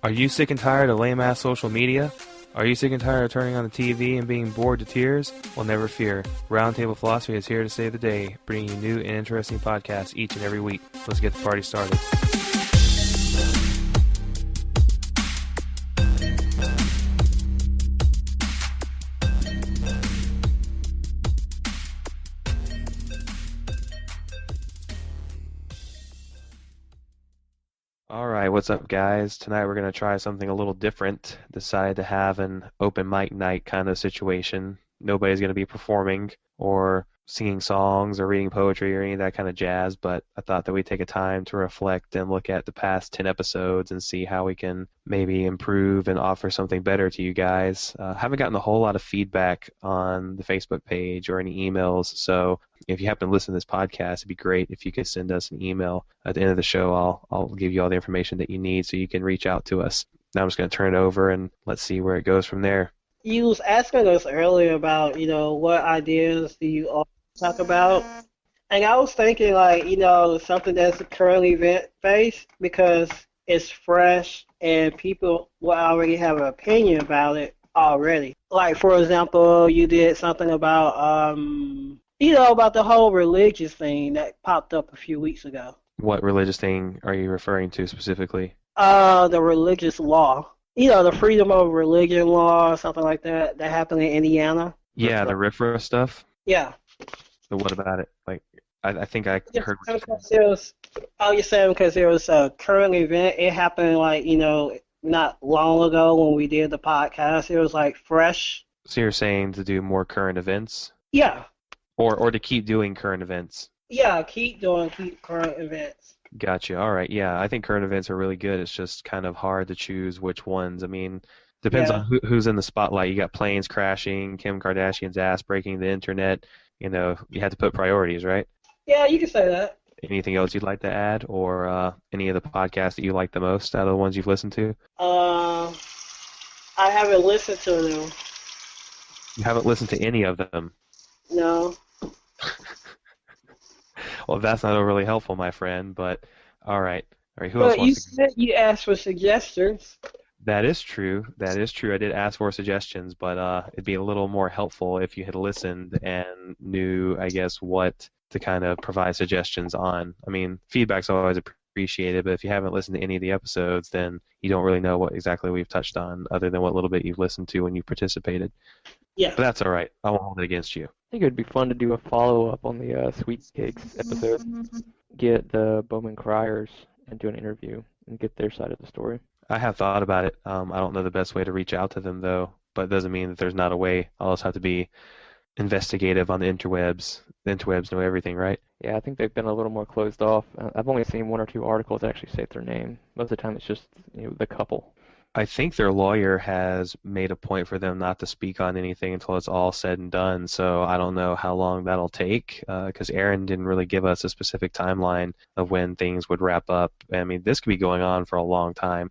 Are you sick and tired of lame-ass social media? Are you sick and tired of turning on the TV and being bored to tears? Well, never fear. Roundtable Philosophy is here to save the day, bringing you new and interesting podcasts each and every week. Let's get the party started. Alright, what's up guys? Tonight we're going to try something a little different. Decided to have an open mic night kind of situation. Nobody's going to be performing or singing songs or reading poetry or any of that kind of jazz, but I thought that we'd take a time to reflect and look at the past 10 episodes and see how we can maybe improve and offer something better to you guys. Haven't gotten a whole lot of feedback on the Facebook page or any emails, so if you happen to listen to this podcast, it'd be great if you could send us an email at the end of the show. I'll give you all the information that you need so you can reach out to us. Now I'm just going to turn it over and let's see where it goes from there. You was asking us earlier about, what ideas do you all talk about? And I was thinking, something that's currently event-based because it's fresh and people will already have an opinion about it already. Like, for example, you did something about, about the whole religious thing that popped up a few weeks ago. What religious thing are you referring to specifically? The religious law. The freedom of religion law, something like that happened in Indiana. Yeah, the RFRA stuff? Yeah. So what about it? Like, I think I heard what you're saying because there was a current event. It happened, not long ago when we did the podcast. It was, fresh. So you're saying to do more current events? Yeah. Or to keep doing current events? Yeah, keep current events. Gotcha. All right. Yeah, I think current events are really good. It's just kind of hard to choose which ones. I mean, depends on who's in the spotlight. You got planes crashing, Kim Kardashian's ass breaking the internet. You had to put priorities, right? Yeah, you can say that. Anything else you'd like to add, or any of the podcasts that you like the most out of the ones you've listened to? I haven't listened to them. You haven't listened to any of them? No. Well, that's not overly helpful, my friend, but all right. Who else But you wants to... said you asked for suggestions. That is true. I did ask for suggestions, but it'd be a little more helpful if you had listened and knew, I guess, what to kind of provide suggestions on. I mean, feedback's always appreciated, but if you haven't listened to any of the episodes, then you don't really know what exactly we've touched on other than what little bit you've listened to when you participated. Yeah. But that's all right. I won't hold it against you. I think it would be fun to do a follow-up on the Sweet Cakes episode. Get the Bowman Criers and do an interview and get their side of the story. I have thought about it. I don't know the best way to reach out to them, though, but it doesn't mean that there's not a way. I'll just have to be investigative on the interwebs. The interwebs know everything, right? Yeah, I think they've been a little more closed off. I've only seen one or two articles that actually state their name. Most of the time it's just the couple. I think their lawyer has made a point for them not to speak on anything until it's all said and done, so I don't know how long that'll take, because Aaron didn't really give us a specific timeline of when things would wrap up. I mean, this could be going on for a long time,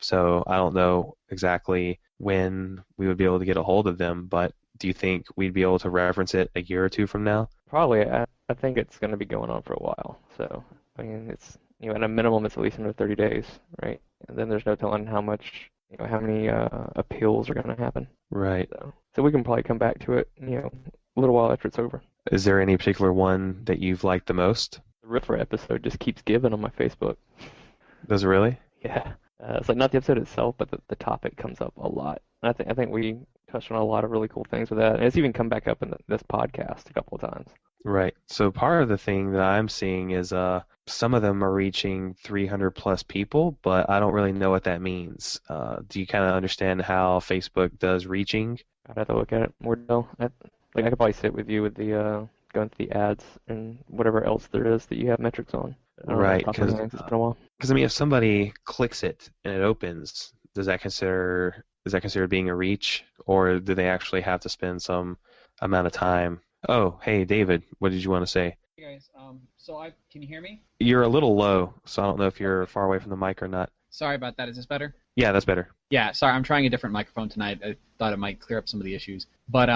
so I don't know exactly when we would be able to get a hold of them, but do you think we'd be able to reference it a year or two from now? Probably. I think it's going to be going on for a while, so, I mean, it's... at a minimum, it's at least under 30 days, right? And then there's no telling how many appeals are going to happen. Right. So we can probably come back to it, a little while after it's over. Is there any particular one that you've liked the most? The RFRA episode just keeps giving on my Facebook. Does it really? Yeah. It's not the episode itself, but the topic comes up a lot. And I think we touched on a lot of really cool things with that. And it's even come back up in this podcast a couple of times. Right. So part of the thing that I'm seeing is some of them are reaching 300 plus people, but I don't really know what that means. Do you kind of understand how Facebook does reaching? I'd have to look at it more though. I could probably sit with you with the going through the ads and whatever else there is that you have metrics on. Right. Because I mean, if somebody clicks it and it opens, is that considered being a reach, or do they actually have to spend some amount of time? Oh, hey, David, what did you want to say? Hey guys, can you hear me? You're a little low, so I don't know if you're far away from the mic or not. Sorry about that. Is this better? Yeah, that's better. Yeah, sorry, I'm trying a different microphone tonight. I thought it might clear up some of the issues. But,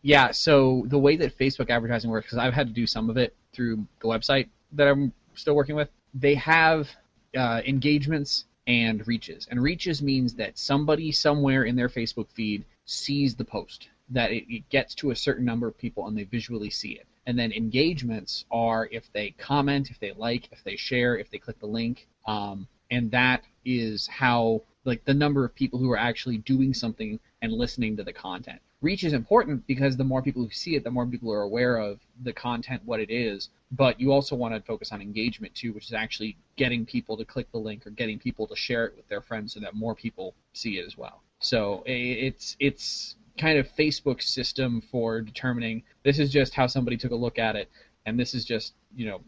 yeah, so the way that Facebook advertising works, because I've had to do some of it through the website that I'm still working with, they have engagements and reaches. And reaches means that somebody somewhere in their Facebook feed sees the post, that it gets to a certain number of people and they visually see it. And then engagements are if they comment, if they like, if they share, if they click the link. And that is how, like, the number of people who are actually doing something and listening to the content. Reach is important because the more people who see it, the more people are aware of the content, what it is. But you also want to focus on engagement too, which is actually getting people to click the link or getting people to share it with their friends so that more people see it as well. So it's kind of Facebook's system for determining this is just how somebody took a look at it, and this is just,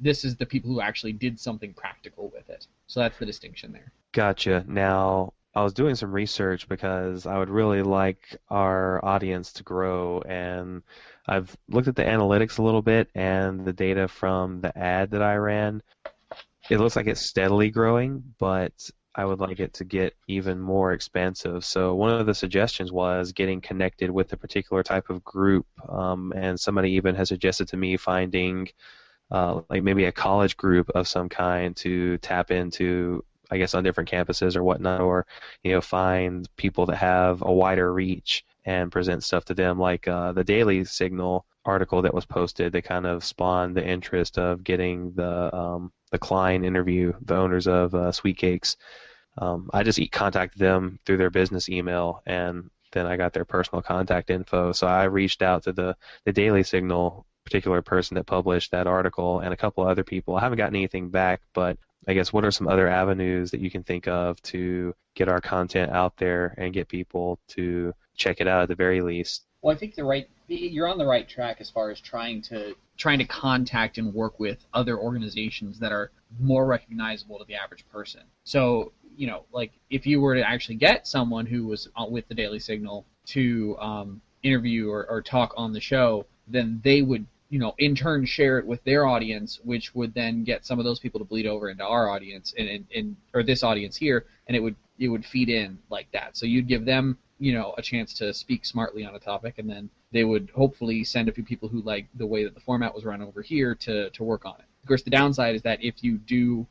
this is the people who actually did something practical with it. So that's the distinction there. Gotcha. Now, I was doing some research because I would really like our audience to grow, and I've looked at the analytics a little bit and the data from the ad that I ran. It looks like it's steadily growing, but I would like it to get even more expansive. So one of the suggestions was getting connected with a particular type of group, and somebody even has suggested to me finding like maybe a college group of some kind to tap into, I guess, on different campuses or whatnot, or find people that have a wider reach and present stuff to them, like the Daily Signal article that was posted that kind of spawned the interest of getting the Klein interview, the owners of Sweet Cakes. I just contacted them through their business email, and then I got their personal contact info. So I reached out to the Daily Signal particular person that published that article and a couple other people. I haven't gotten anything back, but I guess what are some other avenues that you can think of to get our content out there and get people to check it out at the very least? Well, I think you're on the right track as far as trying to contact and work with other organizations that are more recognizable to the average person. So, like if you were to actually get someone who was with the Daily Signal to interview or talk on the show, then they would, in turn share it with their audience, which would then get some of those people to bleed over into our audience or this audience here, and it would feed in like that. So you'd give them, a chance to speak smartly on a topic, and then they would hopefully send a few people who like the way that the format was run over here to work on it. Of course, the downside is that if you do,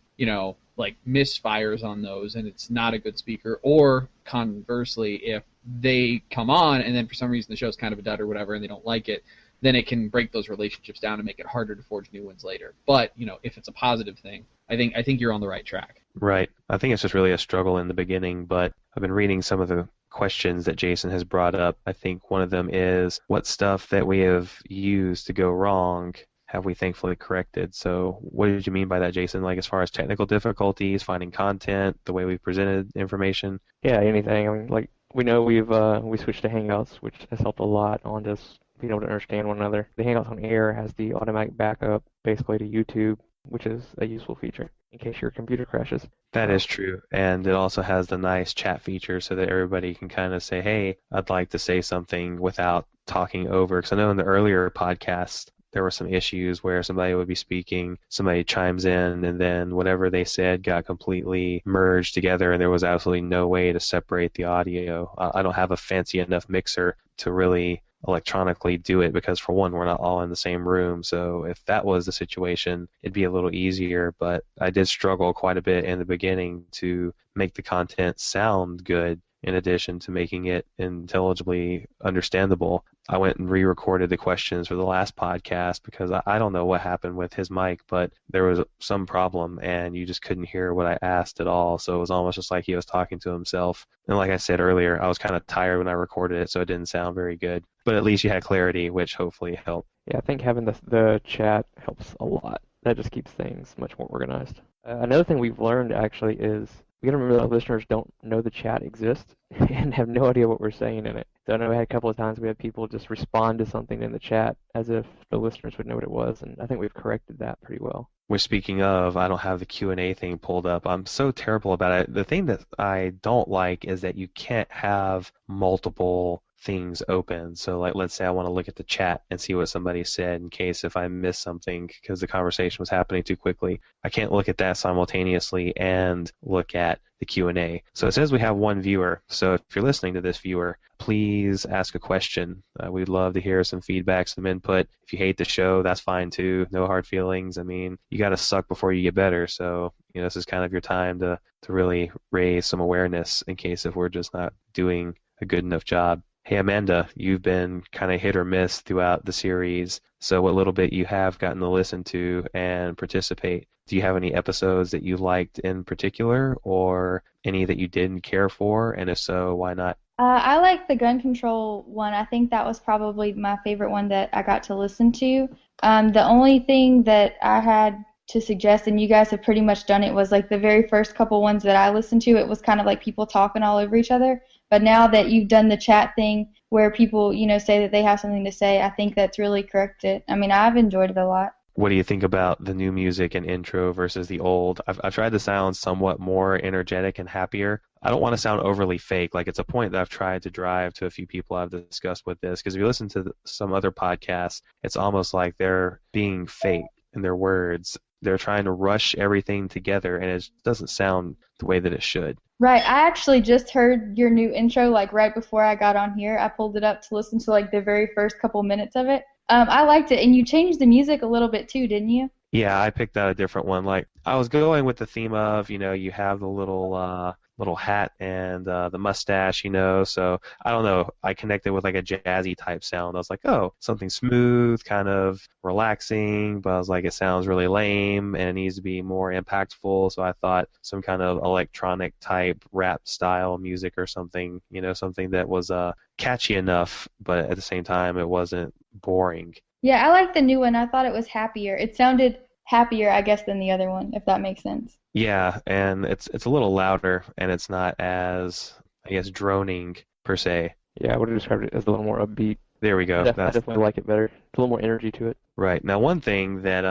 like misfires on those and it's not a good speaker, or conversely, if they come on and then for some reason the show's kind of a dud or whatever and they don't like it, then it can break those relationships down and make it harder to forge new ones later. But, if it's a positive thing, I think you're on the right track. Right. I think it's just really a struggle in the beginning, but I've been reading some of the questions that Jason has brought up. I think one of them is, what stuff that we have used to go wrong have we thankfully corrected? So what did you mean by that, Jason? Like as far as technical difficulties, finding content, the way we presented information? Yeah, anything. I mean, like we know we switched to Hangouts, which has helped a lot on just being able to understand one another. The Hangouts on Air has the automatic backup basically to YouTube, which is a useful feature in case your computer crashes. That is true. And it also has the nice chat feature so that everybody can kind of say, hey, I'd like to say something without talking over. Because I know in the earlier podcasts, there were some issues where somebody would be speaking, somebody chimes in, and then whatever they said got completely merged together, and there was absolutely no way to separate the audio. I don't have a fancy enough mixer to really electronically do it because, for one, we're not all in the same room. So if that was the situation, it'd be a little easier. But I did struggle quite a bit in the beginning to make the content sound good, in addition to making it intelligibly understandable. I went and re-recorded the questions for the last podcast because I don't know what happened with his mic, but there was some problem and you just couldn't hear what I asked at all. So it was almost just like he was talking to himself. And like I said earlier, I was kind of tired when I recorded it, so it didn't sound very good. But at least you had clarity, which hopefully helped. Yeah, I think having the chat helps a lot. That just keeps things much more organized. Another thing we've learned actually is we gotta remember that listeners don't know the chat exists and have no idea what we're saying in it. So I know we had a couple of times we had people just respond to something in the chat as if the listeners would know what it was, and I think we've corrected that pretty well. Which, speaking of, I don't have the Q&A thing pulled up. I'm so terrible about it. The thing that I don't like is that you can't have multiple things open. So like let's say I want to look at the chat and see what somebody said in case if I miss something because the conversation was happening too quickly. I can't look at that simultaneously and look at the Q&A. So it says we have one viewer. So if you're listening to this viewer, please ask a question. We'd love to hear some feedback, some input. If you hate the show, that's fine too. No hard feelings. I mean, you got to suck before you get better. So, this is kind of your time to really raise some awareness in case if we're just not doing a good enough job. Hey, Amanda, you've been kind of hit or miss throughout the series. So what little bit you have gotten to listen to and participate, do you have any episodes that you liked in particular or any that you didn't care for? And if so, why not? I like the gun control one. I think that was probably my favorite one that I got to listen to. The only thing that I had to suggest, and you guys have pretty much done it, was like the very first couple ones that I listened to, it was kind of like people talking all over each other. But now that you've done the chat thing where people, say that they have something to say, I think that's really corrected. I mean, I've enjoyed it a lot. What do you think about the new music and intro versus the old? I've tried to sound somewhat more energetic and happier. I don't want to sound overly fake. Like, it's a point that I've tried to drive to a few people I've discussed with this, because if you listen to some other podcasts, it's almost like they're being fake in their words. They're trying to rush everything together, and it doesn't sound the way that it should. Right. I actually just heard your new intro, like, right before I got on here. I pulled it up to listen to, like, the very first couple minutes of it. I liked it, and you changed the music a little bit, too, didn't you? Yeah, I picked out a different one. Like, I was going with the theme of, you have the little hat and the mustache, so I don't know. I connected with like a jazzy type sound. I was like, oh, something smooth, kind of relaxing, but I was like, it sounds really lame and it needs to be more impactful. So I thought some kind of electronic type rap style music or something, something that was catchy enough, but at the same time it wasn't boring. Yeah, I like the new one. I thought it was happier. It sounded happier, I guess, than the other one, if that makes sense. Yeah, and it's a little louder, and it's not as, I guess, droning per se. Yeah, I would have described it as a little more upbeat. There we go. I definitely like it better. It's a little more energy to it. Right. Now, one thing that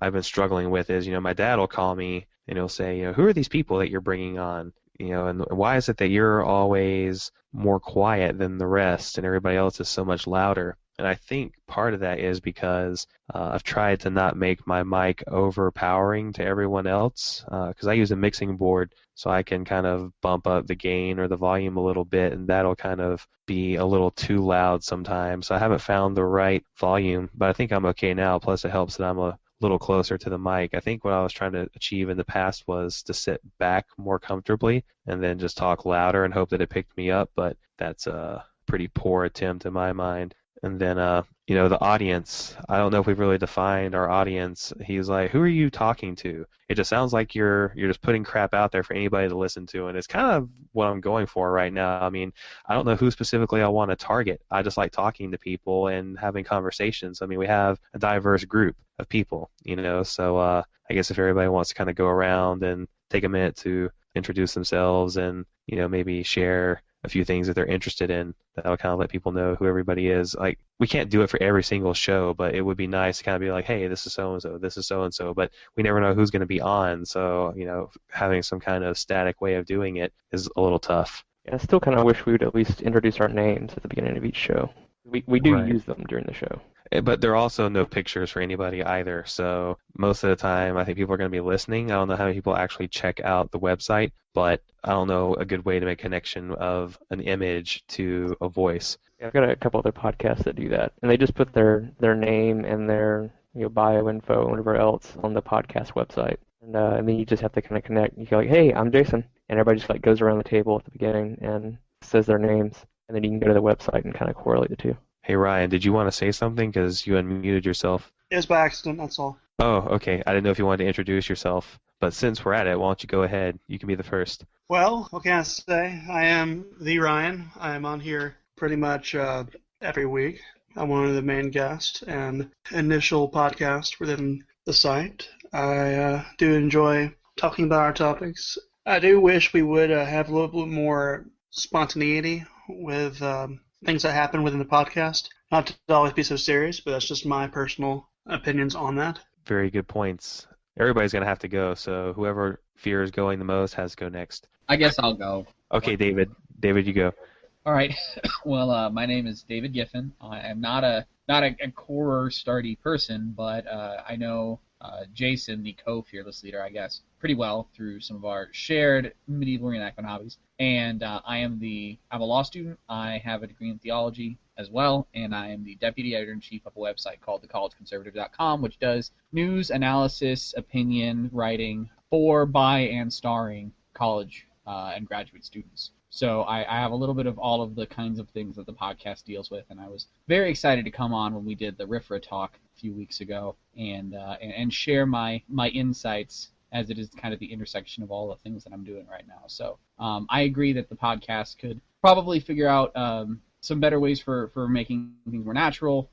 I've been struggling with is, my dad will call me and he'll say, who are these people that you're bringing on? And why is it that you're always more quiet than the rest and everybody else is so much louder? And I think part of that is because I've tried to not make my mic overpowering to everyone else, because I use a mixing board, so I can kind of bump up the gain or the volume a little bit, and that'll kind of be a little too loud sometimes. So I haven't found the right volume, but I think I'm okay now. Plus, it helps that I'm a little closer to the mic. I think what I was trying to achieve in the past was to sit back more comfortably and then just talk louder and hope that it picked me up, but that's a pretty poor attempt in my mind. And then, the audience, I don't know if we've really defined our audience. He's like, who are you talking to? It just sounds like you're just putting crap out there for anybody to listen to, and it's kind of what I'm going for right now. I mean, I don't know who specifically I want to target. I just like talking to people and having conversations. I mean, we have a diverse group of people, so I guess if everybody wants to kind of go around and take a minute to introduce themselves and, maybe share a few things that they're interested in, that'll kind of let people know who everybody is. Like, we can't do it for every single show, but it would be nice to kind of be like, hey, this is so-and-so, this is so-and-so, but we never know who's going to be on, so, having some kind of static way of doing it is a little tough. Yeah, I still kind of wish we would at least introduce our names at the beginning of each show. We do Right. use them during the show. But there are also no pictures for anybody either, so most of the time I think people are going to be listening. I don't know how many people actually check out the website, but I don't know a good way to make connection of an image to a voice. Yeah, I've got a couple other podcasts that do that, and they just put their name and their bio info and whatever else on the podcast website, and then you just have to kind of connect. You go like, hey, I'm Jason, and everybody just like goes around the table at the beginning and says their names, and then you can go to the website and kind of correlate the two. Hey, Ryan, did you want to say something? Because you unmuted yourself. It was by accident, that's all. Oh, okay. I didn't know if you wanted to introduce yourself. But since we're at it, why don't you go ahead? You can be the first. Well, what can I say? I am the Ryan. I am on here pretty much every week. I'm one of the main guests and initial podcast within the site. I do enjoy talking about our topics. I do wish we would have a little bit more spontaneity with things that happen within the podcast. Not to always be so serious, but that's just my personal opinions on that. Very good points. Everybody's going to have to go, so whoever fears going the most has to go next. I guess I'll go. Okay, David. David, you go. All right. Well, my name is David Giffen. I am not a core sturdy person, but I know Jason, the co-fearless leader, I guess, pretty well through some of our shared medieval reenactment hobbies. And I'm a law student. I have a degree in theology as well, and I am the deputy editor-in-chief of a website called thecollegeconservative.com, which does news, analysis, opinion writing for, by, and starring college and graduate students. So I have a little bit of all of the kinds of things that the podcast deals with, and I was very excited to come on when we did the RIFRA talk a few weeks ago and share my insights, as it is kind of the intersection of all the things that I'm doing right now. So I agree that the podcast could probably figure out some better ways for making things more natural,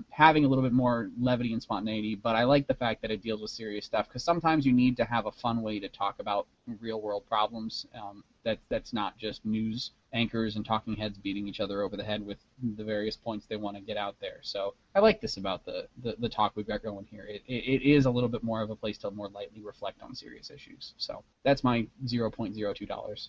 having a little bit more levity and spontaneity, but I like the fact that it deals with serious stuff, because sometimes you need to have a fun way to talk about real-world problems that's not just news anchors and talking heads beating each other over the head with the various points they want to get out there. So I like this about the talk we've got going here. It is a little bit more of a place to more lightly reflect on serious issues. So that's my $0.02.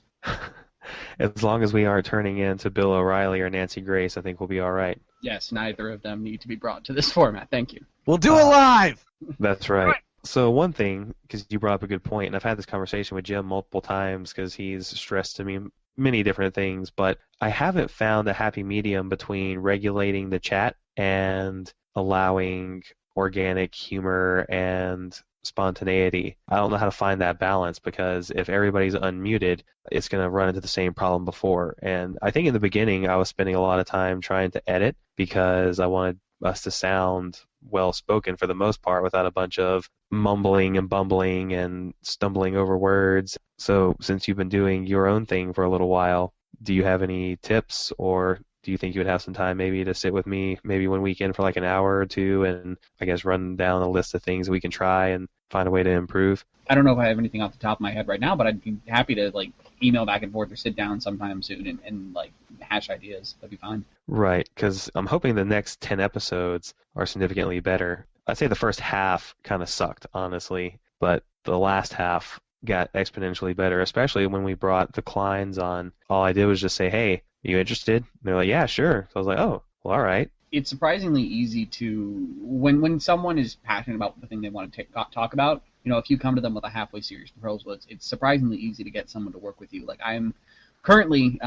As long as we aren't turning into Bill O'Reilly or Nancy Grace, I think we'll be all right. Yes, neither of them need to be brought to this format. Thank you. We'll do it live! That's right. So one thing, because you brought up a good point, and I've had this conversation with Jim multiple times because he's stressed to me many different things, but I haven't found a happy medium between regulating the chat and allowing organic humor and spontaneity. I don't know how to find that balance, because if everybody's unmuted, it's going to run into the same problem before. And I think in the beginning I was spending a lot of time trying to edit because I wanted us to sound well spoken for the most part without a bunch of mumbling and bumbling and stumbling over words. So since you've been doing your own thing for a little while, do you have any tips, or do you think you would have some time maybe to sit with me maybe one weekend for like an hour or two and I guess run down a list of things we can try and find a way to improve? I don't know if I have anything off the top of my head right now, but I'd be happy to like email back and forth or sit down sometime soon and like hash ideas. That'd be fine. Right, because I'm hoping the next 10 episodes are significantly better. I'd say the first half kind of sucked, honestly, but the last half got exponentially better, especially when we brought the Kleins on. All I did was just say, hey, are you interested? And they're like, yeah, sure. So I was like, oh, well, all right. It's surprisingly easy to, when someone is passionate about the thing they want to talk about, you know, if you come to them with a halfway serious proposal, it's surprisingly easy to get someone to work with you. Like I'm currently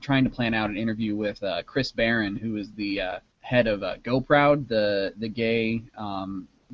trying to plan out an interview with Chris Barron, who is the head of Go Proud, the gay,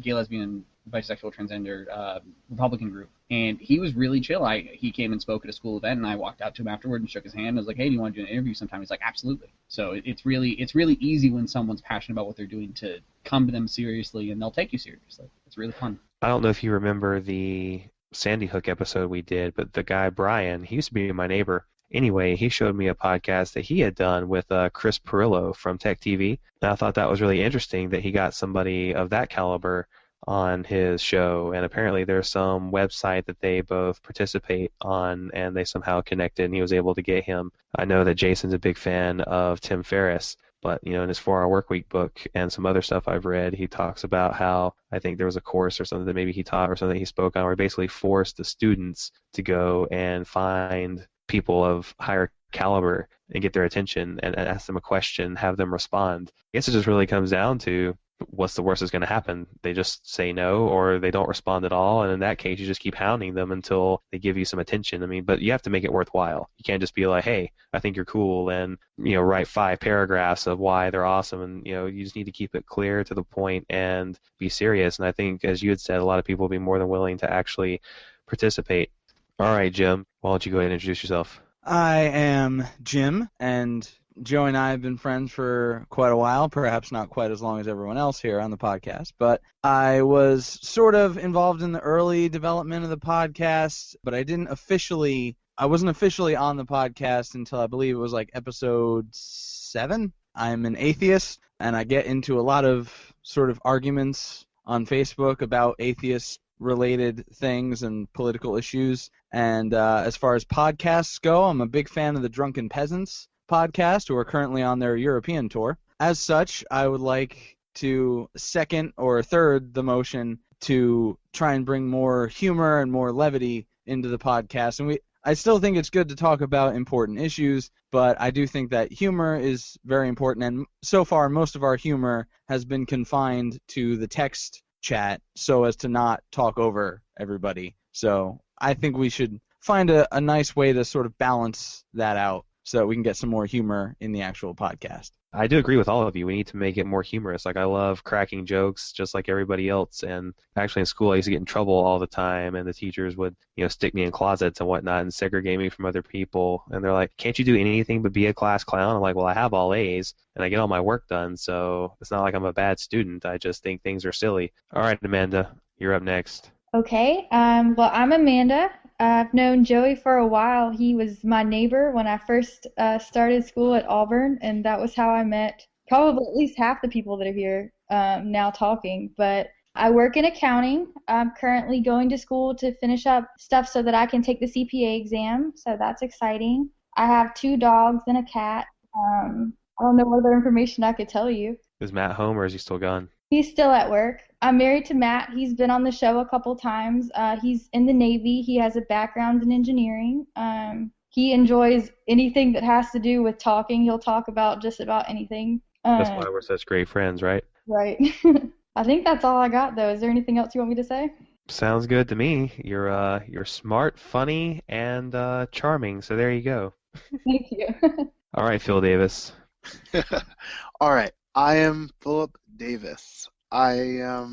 lesbian, bisexual, transgender Republican group. And he was really chill. He came and spoke at a school event, and I walked out to him afterward and shook his hand. I was like, hey, do you want to do an interview sometime? He's like, absolutely. So it's really easy when someone's passionate about what they're doing to come to them seriously, and they'll take you seriously. It's really fun. I don't know if you remember the Sandy Hook episode we did, but the guy, Brian, he used to be my neighbor. Anyway, he showed me a podcast that he had done with Chris Perillo from Tech TV, and I thought that was really interesting that he got somebody of that caliber on his show, and apparently there's some website that they both participate on, and they somehow connected, and he was able to get him. I know that Jason's a big fan of Tim Ferriss, but you know, in his 4-Hour Workweek book and some other stuff I've read, he talks about how I think there was a course or something that maybe he taught or something he spoke on where he basically forced the students to go and find people of higher caliber and get their attention and ask them a question, have them respond. I guess it just really comes down to what's the worst that's going to happen? They just say no, or they don't respond at all, and in that case you just keep hounding them until they give you some attention. I mean, but you have to make it worthwhile. You can't just be like, hey, I think you're cool, and you know, write 5 paragraphs of why they're awesome, and you know, you just need to keep it clear to the point and be serious. And I think, as you had said, a lot of people will be more than willing to actually participate. All right, Jim, why don't you go ahead and introduce yourself? I am Jim, and Joe and I have been friends for quite a while, perhaps not quite as long as everyone else here on the podcast, but I was sort of involved in the early development of the podcast, but I wasn't officially on the podcast until I believe it was like episode 7. I'm an atheist, and I get into a lot of sort of arguments on Facebook about atheist-related things and political issues, and as far as podcasts go, I'm a big fan of the Drunken Peasants podcast, who are currently on their European tour. As such, I would like to second or third the motion to try and bring more humor and more levity into the podcast. And I still think it's good to talk about important issues, but I do think that humor is very important, and so far most of our humor has been confined to the text chat so as to not talk over everybody. So I think we should find a nice way to sort of balance that out so that we can get some more humor in the actual podcast. I do agree with all of you. We need to make it more humorous. Like, I love cracking jokes just like everybody else. And actually in school I used to get in trouble all the time, and the teachers would, stick me in closets and whatnot and segregate me from other people. And they're like, can't you do anything but be a class clown? I'm like, well, I have all A's and I get all my work done, so it's not like I'm a bad student. I just think things are silly. All right, Amanda, you're up next. Okay. Well, I'm Amanda. I've known Joey for a while. He was my neighbor when I first started school at Auburn, and that was how I met probably at least half the people that are here now talking. But I work in accounting. I'm currently going to school to finish up stuff so that I can take the CPA exam, so that's exciting. I have 2 dogs and a cat. I don't know what other information I could tell you. Is Matt home or is he still gone? He's still at work. I'm married to Matt. He's been on the show a couple times. He's in the Navy. He has a background in engineering. He enjoys anything that has to do with talking. He'll talk about just about anything. That's why we're such great friends, right? Right. I think that's all I got, though. Is there anything else you want me to say? Sounds good to me. You're smart, funny, and charming, so there you go. Thank you. All right, Phil Davis. All right. I am Philip Davis. I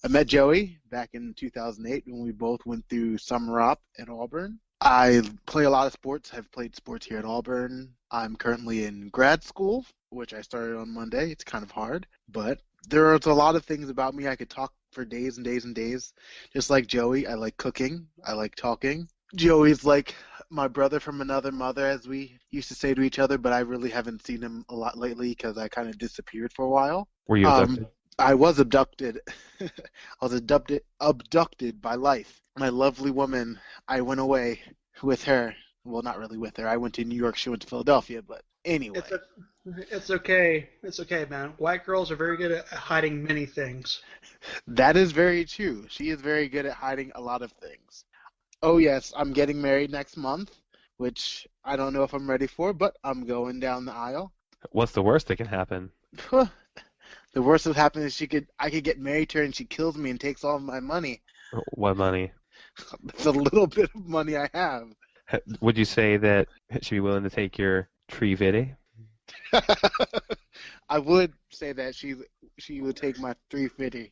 met Joey back in 2008 when we both went through summer op at Auburn. I play a lot of sports. I've played sports here at Auburn. I'm currently in grad school, which I started on Monday. It's kind of hard, but there's a lot of things about me I could talk for days and days and days. Just like Joey, I like cooking. I like talking. Joey's like my brother from another mother, as we used to say to each other, but I really haven't seen him a lot lately because I kind of disappeared for a while. Were you abducted? I was abducted. I was abducted by life. My lovely woman, I went away with her. Well, not really with her. I went to New York. She went to Philadelphia. But anyway. It's okay. It's okay, man. White girls are very good at hiding many things. That is very true. She is very good at hiding a lot of things. Oh, yes, I'm getting married next month, which I don't know if I'm ready for, but I'm going down the aisle. What's the worst that can happen? The worst that happen is I could get married to her and she kills me and takes all of my money. What money? It's a little bit of money I have. Would you say that she'd be willing to take your tree vidi? I would say that she would take my 350.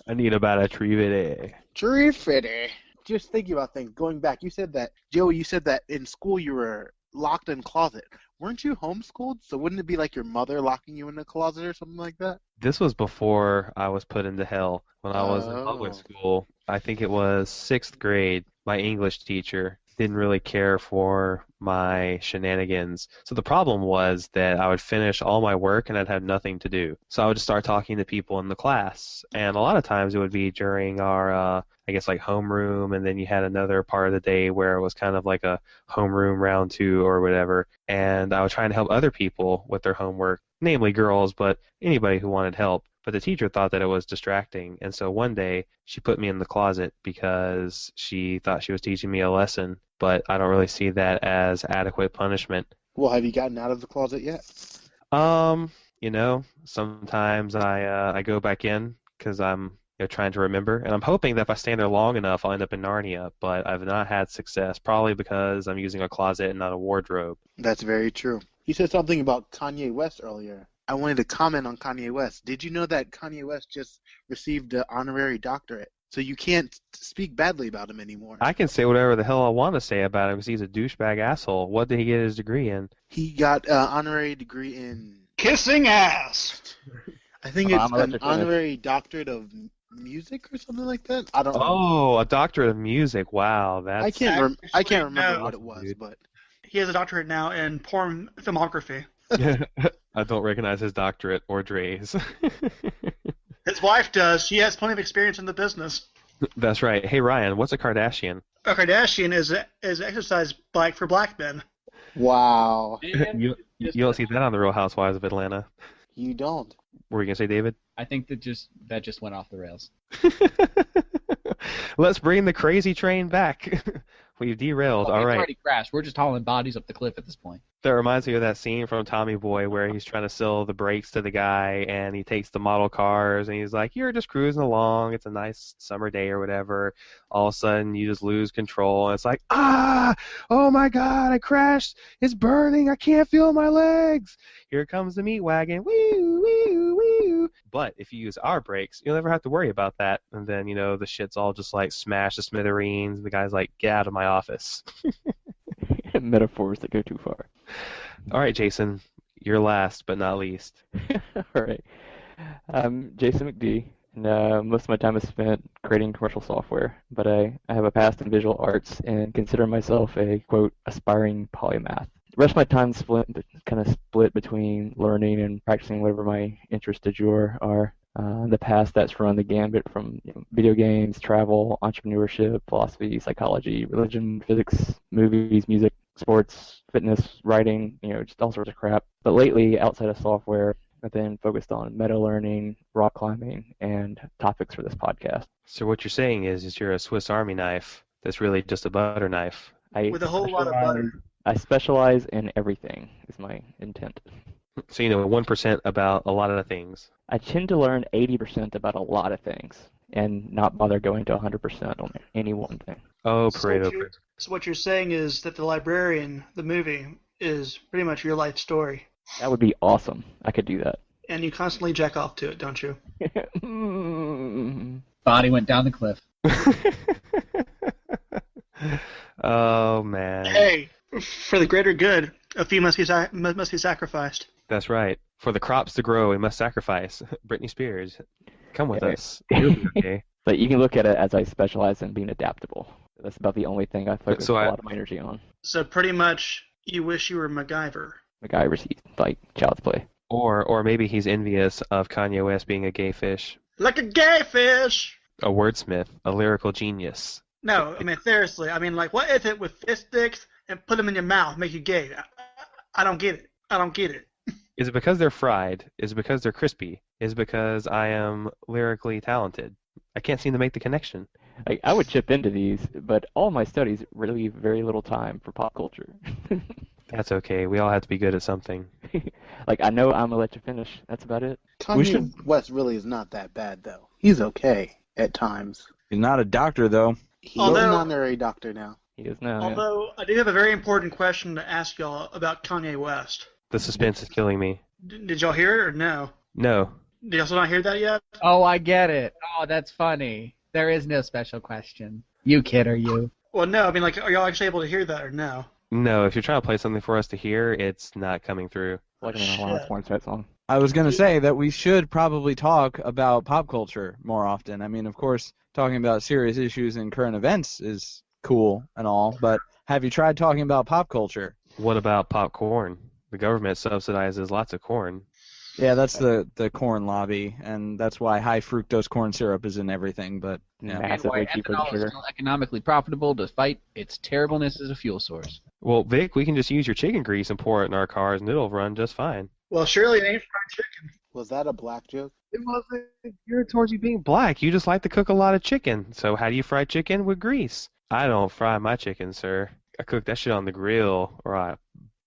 I need about a tree vidi. 350. Just thinking about things. Going back, you said that, Joey, you said that in school you were locked in a closet. Weren't you homeschooled? So wouldn't it be like your mother locking you in a closet or something like that? This was before I was put into hell. When I was in public school, I think it was 6th grade, my English teacher didn't really care for my shenanigans. So the problem was that I would finish all my work and I'd have nothing to do. So I would just start talking to people in the class. And a lot of times it would be during our, I guess, like homeroom, and then you had another part of the day where it was kind of like a homeroom round 2 or whatever. And I was trying to help other people with their homework, namely girls, but anybody who wanted help. But the teacher thought that it was distracting, and so one day she put me in the closet because she thought she was teaching me a lesson, but I don't really see that as adequate punishment. Well, have you gotten out of the closet yet? Sometimes I go back in because I'm trying to remember, and I'm hoping that if I stay there long enough, I'll end up in Narnia, but I've not had success, probably because I'm using a closet and not a wardrobe. That's very true. You said something about Kanye West earlier. I wanted to comment on Kanye West. Did you know that Kanye West just received an honorary doctorate? So you can't speak badly about him anymore. I can say whatever the hell I want to say about him because he's a douchebag asshole. What did he get his degree in? He got an honorary degree in... Kissing ass! I think it's an honorary doctorate of music or something like that. I don't know. Oh, a doctorate of music. Wow, that's... I can't remember what it was, but... He has a doctorate now in porn filmography. I don't recognize his doctorate or Dre's. His wife does. She has plenty of experience in the business. That's right. Hey, Ryan, what's a Kardashian? A Kardashian is an exercise bike for black men. Wow. You don't see that on the Real Housewives of Atlanta. You don't. What were you going to say, David? I think that just went off the rails. Let's bring the crazy train back. We've derailed. Oh, All it's right. already crashed. We're just hauling bodies up the cliff at this point. That reminds me of that scene from Tommy Boy where he's trying to sell the brakes to the guy and he takes the model cars and he's like, "You're just cruising along. It's a nice summer day or whatever. All of a sudden you just lose control and it's like, oh my God, I crashed. It's burning. I can't feel my legs. Here comes the meat wagon. Woo, woo, woo." But if you use our brakes, you'll never have to worry about that. And then, the shit's all just like smashed to smithereens. And the guy's like, "Get out of my office." Metaphors that go too far. All right, Jason, you're last but not least. All right. I'm Jason McD, and most of my time is spent creating commercial software, but I have a past in visual arts and consider myself a, quote, aspiring polymath. The rest of my time kind of split between learning and practicing whatever my interests du jour are. In the past, that's run the gambit from video games, travel, entrepreneurship, philosophy, psychology, religion, physics, movies, music, sports, fitness, writing, just all sorts of crap. But lately, outside of software, I've been focused on meta learning, rock climbing, and topics for this podcast. So what you're saying is you're a Swiss Army knife that's really just a butter knife. With a whole lot of butter. I specialize in everything, is my intent. So you know 1% about a lot of things. I tend to learn 80% about a lot of things and not bother going to 100% on any one thing. Oh, So Pareto. what you're saying is that The Librarian, the movie, is pretty much your life story. That would be awesome. I could do that. And you constantly jack off to it, don't you? Body went down the cliff. Oh, man. Hey, for the greater good, a few must be sacrificed. That's right. For the crops to grow, we must sacrifice. Britney Spears, come with us. You'll be okay. But you can look at it as I specialize in being adaptable. That's about the only thing I focus So a I- lot of my energy on. So pretty much, you wish you were MacGyver. MacGyver's like child's play. Or maybe he's envious of Kanye West being a gay fish. Like a gay fish! A wordsmith, a lyrical genius. No, I mean, seriously. I mean, like, what is it with fish sticks and put them in your mouth, make you gay? I don't get it. I don't get it. Is it because they're fried? Is it because they're crispy? Is it because I am lyrically talented? I can't seem to make the connection. I would chip into these, but all my studies really leave very little time for pop culture. That's okay. We all have to be good at something. Like, I know I'm gonna let you finish. That's about it. Kanye West really is not that bad, though. He's okay at times. He's not a doctor, though. He's Although- an honorary doctor now. He is now. Yeah. Although, I do have a very important question to ask y'all about Kanye West. The suspense is killing me. Did y'all hear it or no? No. Did y'all still not hear that yet? Oh, I get it. Oh, that's funny. There is no special question. You kid, are you? Well, no. I mean, like, are y'all actually able to hear that or no? No, if you're trying to play something for us to hear, it's not coming through. Like an Alanis Morissette song. I was going to say that we should probably talk about pop culture more often. I mean, of course, talking about serious issues and current events is cool and all, but have you tried talking about pop culture? What about popcorn? The government subsidizes lots of corn. Yeah, that's the corn lobby, and that's why high fructose corn syrup is in everything, but yeah. And Massively why cheaper than ethanol is sugar. still economically profitable despite its terribleness as a fuel source. Well, Vic, we can just use your chicken grease and pour it in our cars, and it'll run just fine. Well, surely it ain't fried chicken. Was that a black joke? It wasn't geared towards you being black. You just like to cook a lot of chicken. So how do you fry chicken? With grease. I don't fry my chicken, sir. I cook that shit on the grill, or I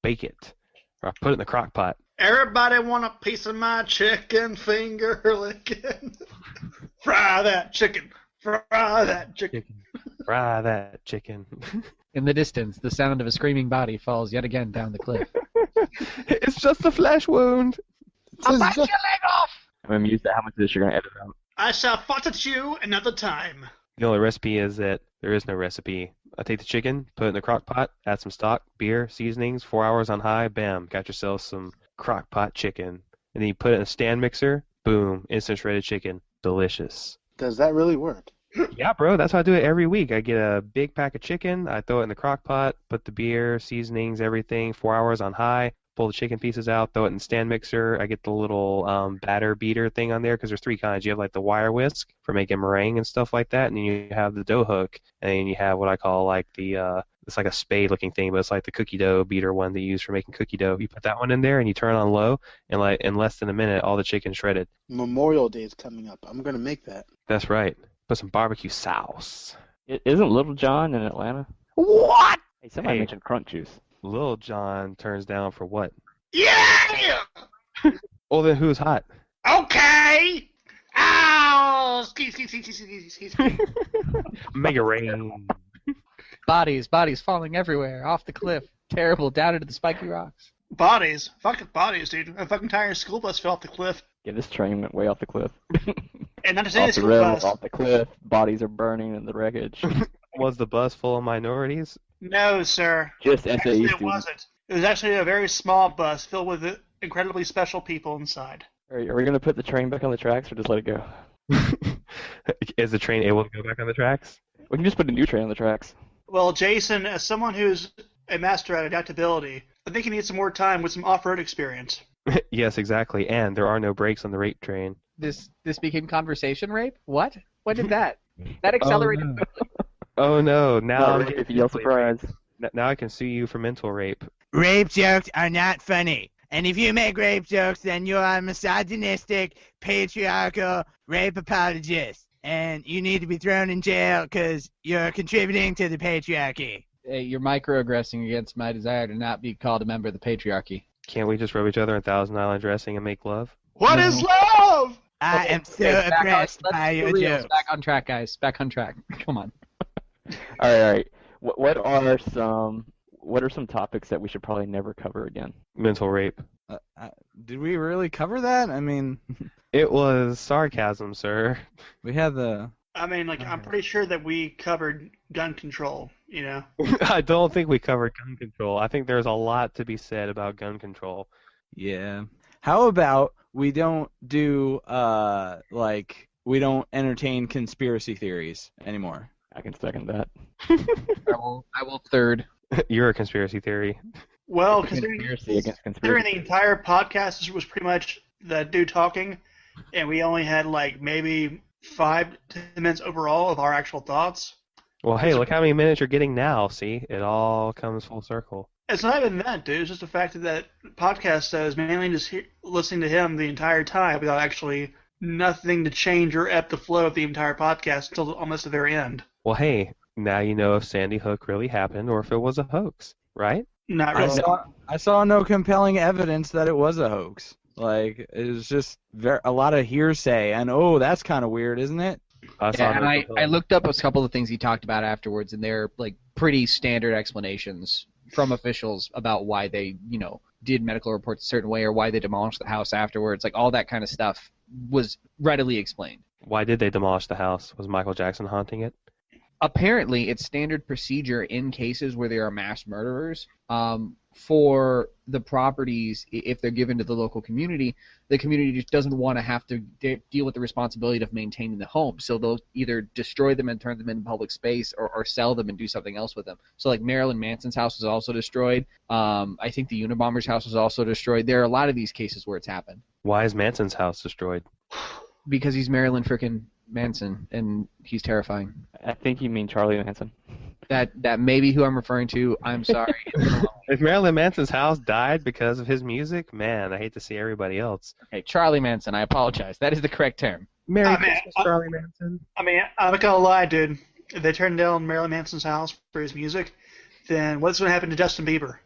bake it, or I put it in the crock pot. Everybody want a piece of my chicken finger licking. Fry that chicken. Fry that chicken. Fry that chicken. In the distance, the sound of a screaming body falls yet again down the cliff. It's just a flesh wound. I'll bite your I'm amused at how much of this you're gonna edit out. I shall fight at you another time. The only recipe is that there is no recipe. I take the chicken, put it in the crock pot, add some stock, beer, seasonings, 4 hours on high, bam, got yourself some crock pot chicken. And then you put it in a stand mixer, boom, instant shredded chicken. Delicious. Does that really work? Yeah, bro, that's how I do it every week. I get a big pack of chicken, I throw it in the crock pot, put the beer, seasonings, everything, 4 hours on high, pull the chicken pieces out, throw it in the stand mixer. I get the little batter beater thing on there because there's three kinds. You have like the wire whisk for making meringue and stuff like that, and then you have the dough hook, and then you have what I call like the it's like a spade looking thing, but it's like the cookie dough beater one that you use for making cookie dough. You put that one in there and you turn it on low, and like in less than a minute, all the chicken's shredded. Memorial Day is coming up. I'm going to make that. That's right. Put some barbecue sauce. Isn't Little John in Atlanta? What? Hey, somebody Hey, mentioned crunch juice. Lil Jon turns down for what? Yeah! Well, then who's hot? Okay! Ow! Ski. Mega Rain. Bodies falling everywhere, off the cliff, terrible, down into the spiky rocks. Bodies. Fucking bodies, dude. A fucking entire school bus fell off the cliff. Yeah, this train went way off the cliff. And not just any Off the school rail, bus. off the cliff. Bodies are burning in the wreckage. Was the bus full of minorities? No, sir. Just Actually, SAE it students. wasn't. It was actually a very small bus filled with incredibly special people inside. Are we gonna put the train back on the tracks or just let it go? Is the train able to go back on the tracks? We can just put a new train on the tracks. Well, Jason, as someone who's a master at adaptability, I think he needs some more time with some off-road experience. Yes, exactly. And there are no brakes on the rape train. This became conversation rape? What? What did that? That accelerated. Oh, no. Oh no! Now I'm If you yell surprise. Now I can sue you for mental rape. Rape jokes are not funny. And if you make rape jokes, then you are a misogynistic, patriarchal rape apologist. And you need to be thrown in jail because you're contributing to the patriarchy. Hey, you're microaggressing against my desire to not be called a member of the patriarchy. Can't we just rub each other in Thousand Island dressing and make love? What is love? I am so oppressed by your jokes. Back on track, guys. Back on track. Come on. All right. What are some topics that we should probably never cover again? Mental rape. Did we really cover that? I mean, It was sarcasm, sir. we had the... I mean, like, I'm pretty sure that we covered gun control, you know? I don't think we covered gun control. I think there's a lot to be said about gun control. Yeah. How about we don't do, we don't entertain conspiracy theories anymore? I can second that. I will third. You're a conspiracy theory. Well, Conspiracy against considering conspiracy. the entire podcast was pretty much that dude talking, and we only had, like, maybe 5 to 10 minutes overall of our actual thoughts. Well, hey, look how many minutes you're getting now. See, it all comes full circle. It's not even that, dude. It's just the fact that that podcast is mainly just listening to him the entire time without actually nothing to change or ebb the flow of the entire podcast until almost the very end. Well, hey, now you know if Sandy Hook really happened or if it was a hoax, right? Not I really. saw no compelling evidence that it was a hoax. Like, it was just a lot of hearsay, and that's kind of weird, isn't it? Yeah, and I looked up a couple of things he talked about afterwards, and they're like pretty standard explanations from officials about why they, did medical reports a certain way or why they demolished the house afterwards. Like all that kind of stuff was readily explained. Why did they demolish the house? Was Michael Jackson haunting it? Apparently, it's standard procedure in cases where there are mass murderers for the properties, if they're given to the local community, the community just doesn't want to have to deal with the responsibility of maintaining the home. So they'll either destroy them and turn them into public space or sell them and do something else with them. So like Marilyn Manson's house was also destroyed. I think the Unabomber's house was also destroyed. There are a lot of these cases where it's happened. Why is Manson's house destroyed? Because he's Marilyn frickin' Manson, and he's terrifying. I think you mean Charlie Manson. That may be who I'm referring to. I'm sorry. If Marilyn Manson's house died because of his music, man, I hate to see everybody else. Hey, Charlie Manson, I apologize. That is the correct term. Merry Christmas, Charlie Manson. I mean, I'm not gonna lie, dude. If they turned down Marilyn Manson's house for his music, then what's gonna happen to Justin Bieber?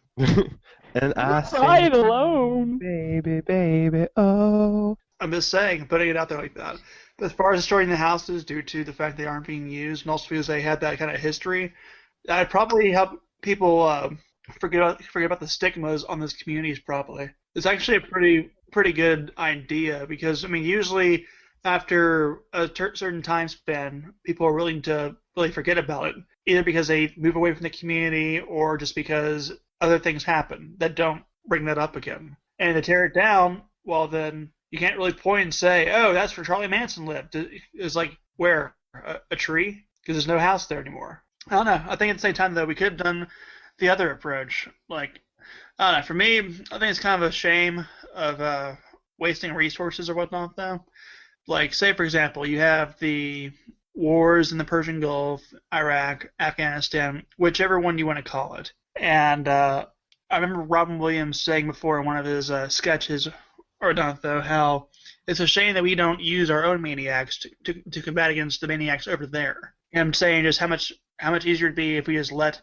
And I Ride say, alone. baby, baby, oh. I'm just saying, putting it out there like that. But as far as destroying the houses due to the fact they aren't being used, and also because they had that kind of history, I'd probably help people forget about the stigmas on those communities. Probably it's actually a pretty good idea because I mean usually after a certain time span, people are willing to really forget about it, either because they move away from the community or just because other things happen that don't bring that up again. And to tear it down, well then. You can't really point and say, oh, that's where Charlie Manson lived. It's like, where? A tree? Because there's no house there anymore. I don't know. I think at the same time, though, we could have done the other approach. Like, I don't know. For me, I think it's kind of a shame of wasting resources or whatnot, though. Like, say, for example, you have the wars in the Persian Gulf, Iraq, Afghanistan, whichever one you want to call it. And I remember Robin Williams saying before in one of his sketches, or not though, how it's a shame that we don't use our own maniacs to combat against the maniacs over there. And I'm saying just how much how much easier it'd be if we just let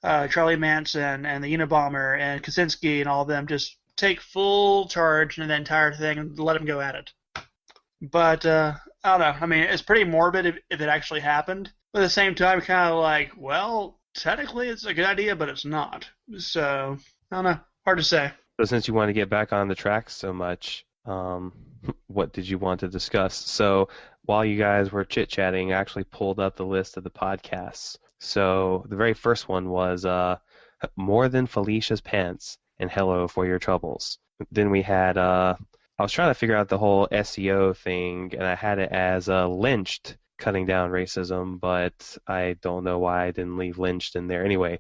Charlie Manson and the Unabomber and Kaczynski and all of them just take full charge in the entire thing and let them go at it. But I don't know. I mean, it's pretty morbid if it actually happened. But at the same time, kind of like, well, technically it's a good idea, but it's not. So I don't know. Hard to say. So since you want to get back on the track so much, what did you want to discuss? So while you guys were chit-chatting, I actually pulled up the list of the podcasts. So the very first one was More Than Felicia's Pants and Hello for Your Troubles. Then we had, I was trying to figure out the whole SEO thing, and I had it as Lynched, Cutting Down Racism, but I don't know why I didn't leave Lynched in there. Anyway,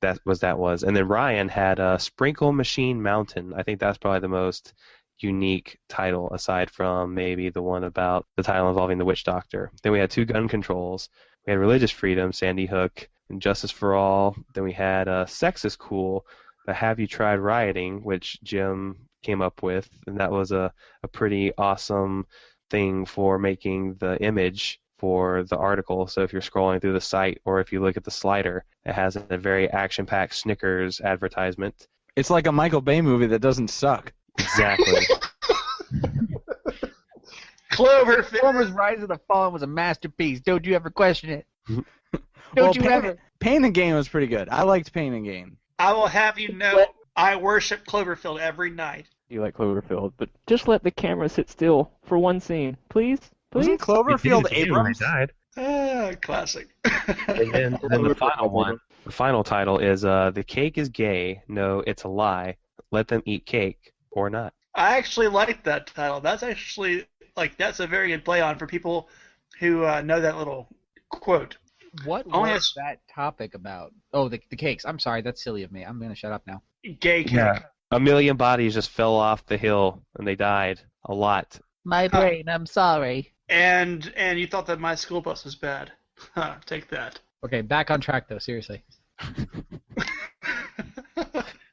that was. And then Ryan had Sprinkle Machine Mountain. I think that's probably the most unique title aside from maybe the one about the title involving the witch doctor. Then we had Two Gun Controls. We had Religious Freedom, Sandy Hook, and Justice for All. Then we had Sex is Cool, but Have You Tried Rioting, which Jim came up with, and that was a pretty awesome thing for making the image for the article. So if you're scrolling through the site or if you look at the slider, it has a very action-packed Snickers advertisement. It's like a Michael Bay movie that doesn't suck. Exactly. Clover's Rise of the Fallen was a masterpiece. Don't you ever question it. Don't you ever. Pain and Gain was pretty good. I liked Pain and Gain. I will have you know, I worship Cloverfield every night. You like Cloverfield, but just let the camera sit still for one scene, please. Wasn't Cloverfield Abrams? Died. Classic. And then the final one, the final title is The Cake is Gay. No, it's a lie. Let them eat cake or not. I actually like that title. That's actually, that's a very good play on for people who know that little quote. What was that topic about? Oh, the cakes. I'm sorry, that's silly of me. I'm going to shut up now. Gay cake. Yeah. A million bodies just fell off the hill and they died. A lot. My brain, I'm sorry. And you thought that my school bus was bad. Take that. Okay, back on track though, seriously.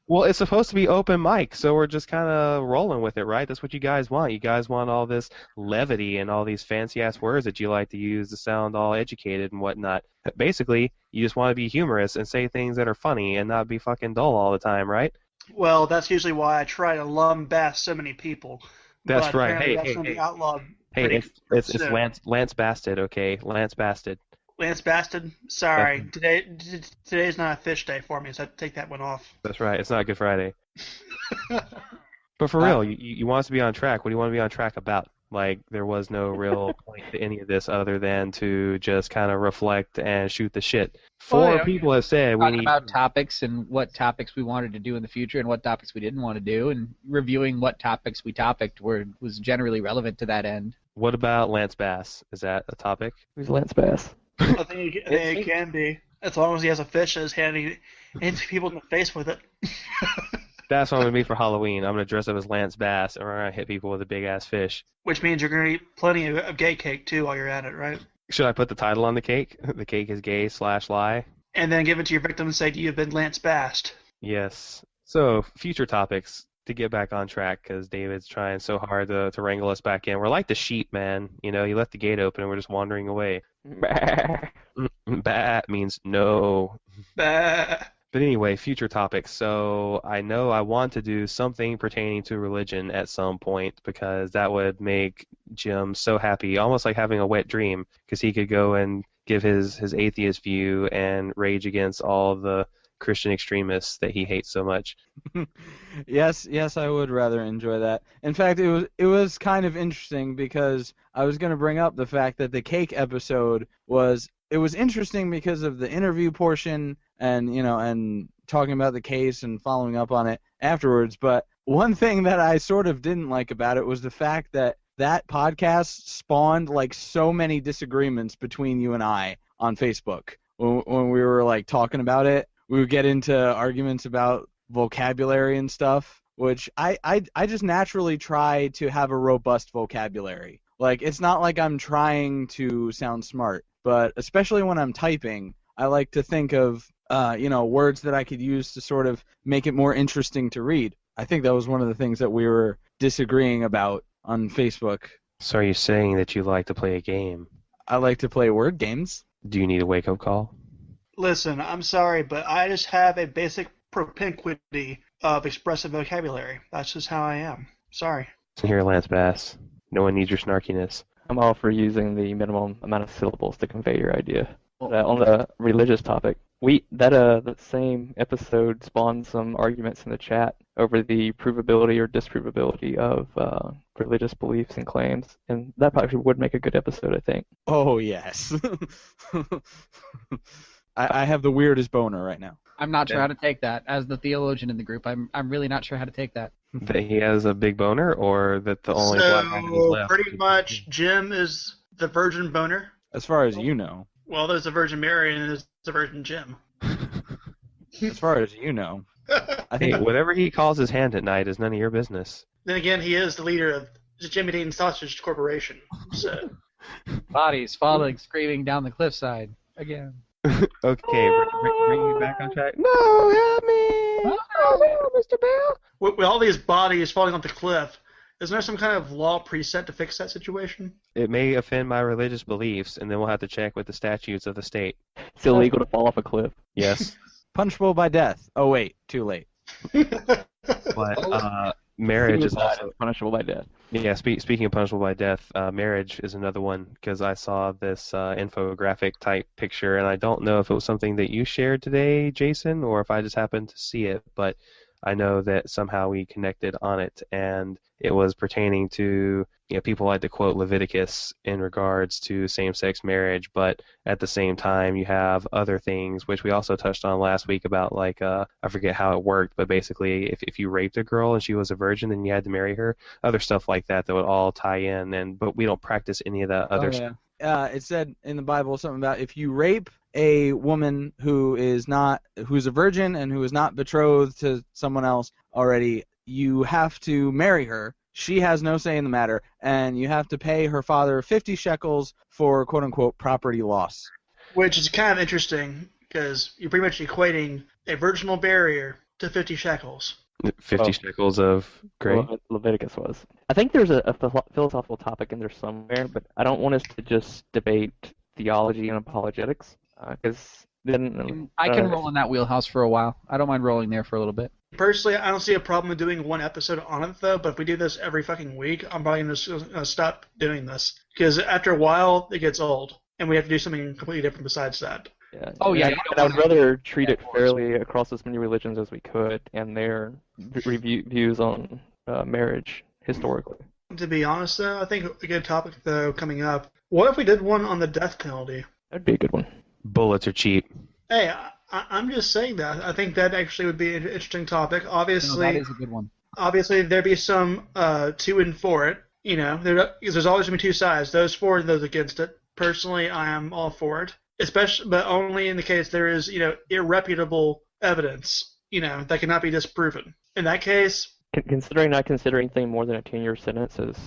Well, it's supposed to be open mic, so we're just kind of rolling with it, right? That's what you guys want. You guys want all this levity and all these fancy-ass words that you like to use to sound all educated and whatnot. Basically, you just want to be humorous and say things that are funny and not be fucking dull all the time, right? Well, that's usually why I try to lambast so many people. That's but right. Hey, that's hey, gonna hey. be outlawed. Hey, it's Lance Basted, okay? Lance Basted. Lance Basted? Sorry. Today's not a fish day for me, so I have to take that one off. That's right. It's not Good Friday. But for real, you want us to be on track. What do you want to be on track about? Like, there was no real point to any of this other than to just kind of reflect and shoot the shit. People have said we need about topics and what topics we wanted to do in the future and what topics we didn't want to do, and reviewing what topics we topicked was generally relevant to that end. What about Lance Bass? Is that a topic? Who's Lance Bass? I think it can be. As long as he has a fish in his hand, he hits people in the face with it. That's what I'm going to be for Halloween. I'm going to dress up as Lance Bass, and we're going to hit people with a big-ass fish. Which means you're going to eat plenty of gay cake, too, while you're at it, right? Should I put the title on the cake? The cake is gay / lie? And then give it to your victim and say, you've been Lance Bassed. Yes. So, future topics to get back on track, because David's trying so hard to wrangle us back in. We're like the sheep, man. You know, you left the gate open and we're just wandering away. Bah. Bah means no. Bah. But anyway, future topics. So I know I want to do something pertaining to religion at some point because that would make Jim so happy, almost like having a wet dream, because he could go and give his atheist view and rage against all the Christian extremists that he hates so much. Yes, I would rather enjoy that. In fact, it was kind of interesting because I was going to bring up the fact that the cake episode was interesting because of the interview portion and talking about the case and following up on it afterwards. But one thing that I sort of didn't like about it was the fact that podcast spawned like so many disagreements between you and I on Facebook when we were like talking about it. We would get into arguments about vocabulary and stuff, which I just naturally try to have a robust vocabulary. Like, it's not like I'm trying to sound smart, but especially when I'm typing, I like to think of, words that I could use to sort of make it more interesting to read. I think that was one of the things that we were disagreeing about on Facebook. So are you saying that you like to play a game? I like to play word games. Do you need a wake-up call? Listen, I'm sorry, but I just have a basic propinquity of expressive vocabulary. That's just how I am. Sorry. Listen here, Lance Bass. No one needs your snarkiness. I'm all for using the minimum amount of syllables to convey your idea. But, on the religious topic, that same episode spawned some arguments in the chat over the provability or disprovability of religious beliefs and claims, and that probably would make a good episode, I think. Oh, yes. I have the weirdest boner right now. I'm not sure how to take that. As the theologian in the group, I'm really not sure how to take that. That he has a big boner, or that the only black guy who's So left? pretty much, Jim is the virgin boner. As far as you know. Well, there's the Virgin Mary and there's the Virgin Jim. As far as you know. I Hey, think whatever he calls his hand at night is none of your business. Then again, he is the leader of the Jimmy Dean Sausage Corporation. So Bodies falling, screaming down the cliffside again. Okay, bring you back on track. No, help me! No, Mr. Bell! with all these bodies falling off the cliff, isn't there some kind of law preset to fix that situation? It may offend my religious beliefs, and then we'll have to check with the statutes of the state. It's illegal to fall off a cliff. Yes, punishable by death. Oh, wait. Too late. but marriage is Suicide also... is punishable by death. Yeah, speaking of punishable by death, marriage is another one, because I saw this infographic type picture, and I don't know if it was something that you shared today, Jason, or if I just happened to see it, but I know that somehow we connected on it, and it was pertaining to, people like to quote Leviticus in regards to same-sex marriage, but at the same time you have other things, which we also touched on last week about, like, I forget how it worked, but basically if you raped a girl and she was a virgin, then you had to marry her, other stuff like that would all tie in, but we don't practice any of that other stuff. It said in the Bible something about if you rape a woman who's a virgin and who is not betrothed to someone else already, you have to marry her. She has no say in the matter, and you have to pay her father 50 shekels for quote-unquote property loss. Which is kind of interesting, because you're pretty much equating a virginal barrier to 50 shekels. 50 shekels of gray. Leviticus was. I think there's a philosophical topic in there somewhere, but I don't want us to just debate theology and apologetics, because then... I can roll in that wheelhouse for a while. I don't mind rolling there for a little bit. Personally, I don't see a problem with doing one episode on it, though, but if we do this every fucking week, I'm probably going to stop doing this. Because after a while, it gets old, and we have to do something completely different besides that. Yeah. Oh, yeah. And I would rather treat it fairly across as many religions as we could, and their views on marriage historically. To be honest, though, I think a good topic, though, coming up, what if we did one on the death penalty? That'd be a good one. Bullets are cheap. Hey, I'm just saying that. I think that actually would be an interesting topic. Obviously, that is a good one. Obviously, there'd be some to and for it. There's always going to be two sides, those for and those against it. Personally, I am all for it, especially, but only in the case there is, irreputable evidence, that cannot be disproven. In that case, considering not considering anything more than a 10-year sentence as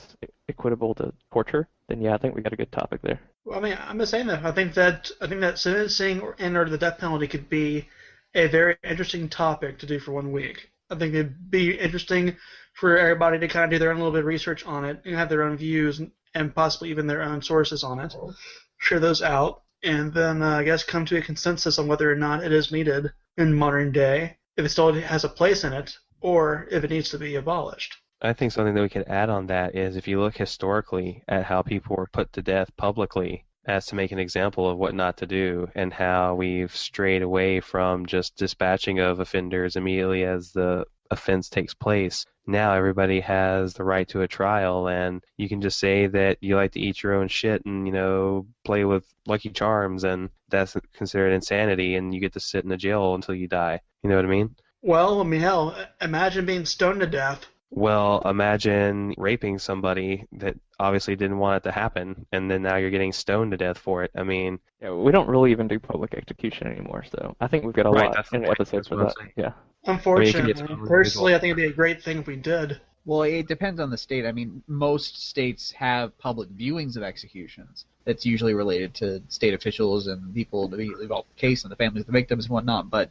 equitable to torture, then yeah, I think we got a good topic there. Well, I mean, I'm just saying that I think that sentencing or the death penalty could be a very interesting topic to do for 1 week. I think it'd be interesting for everybody to kind of do their own little bit of research on it and have their own views and possibly even their own sources on it, share those out, and then I guess come to a consensus on whether or not it is needed in modern day, if it still has a place in it, or if it needs to be abolished. I think something that we could add on that is if you look historically at how people were put to death publicly as to make an example of what not to do, and how we've strayed away from just dispatching of offenders immediately as the offense takes place. Now everybody has the right to a trial, and you can just say that you like to eat your own shit and, play with Lucky Charms, and that's considered insanity, and you get to sit in a jail until you die. You know what I mean? Well, I mean, hell, imagine being stoned to death. Well, imagine raping somebody that obviously didn't want it to happen, and then now you're getting stoned to death for it. I mean... Yeah, we don't really even do public execution anymore, so I think we've got a lot in episodes for that. Yeah. Unfortunately, personally, I think it'd be a great thing if we did. Well, it depends on the state. I mean, most states have public viewings of executions. That's usually related to state officials and people immediately involved in the case and the families of the victims and whatnot. But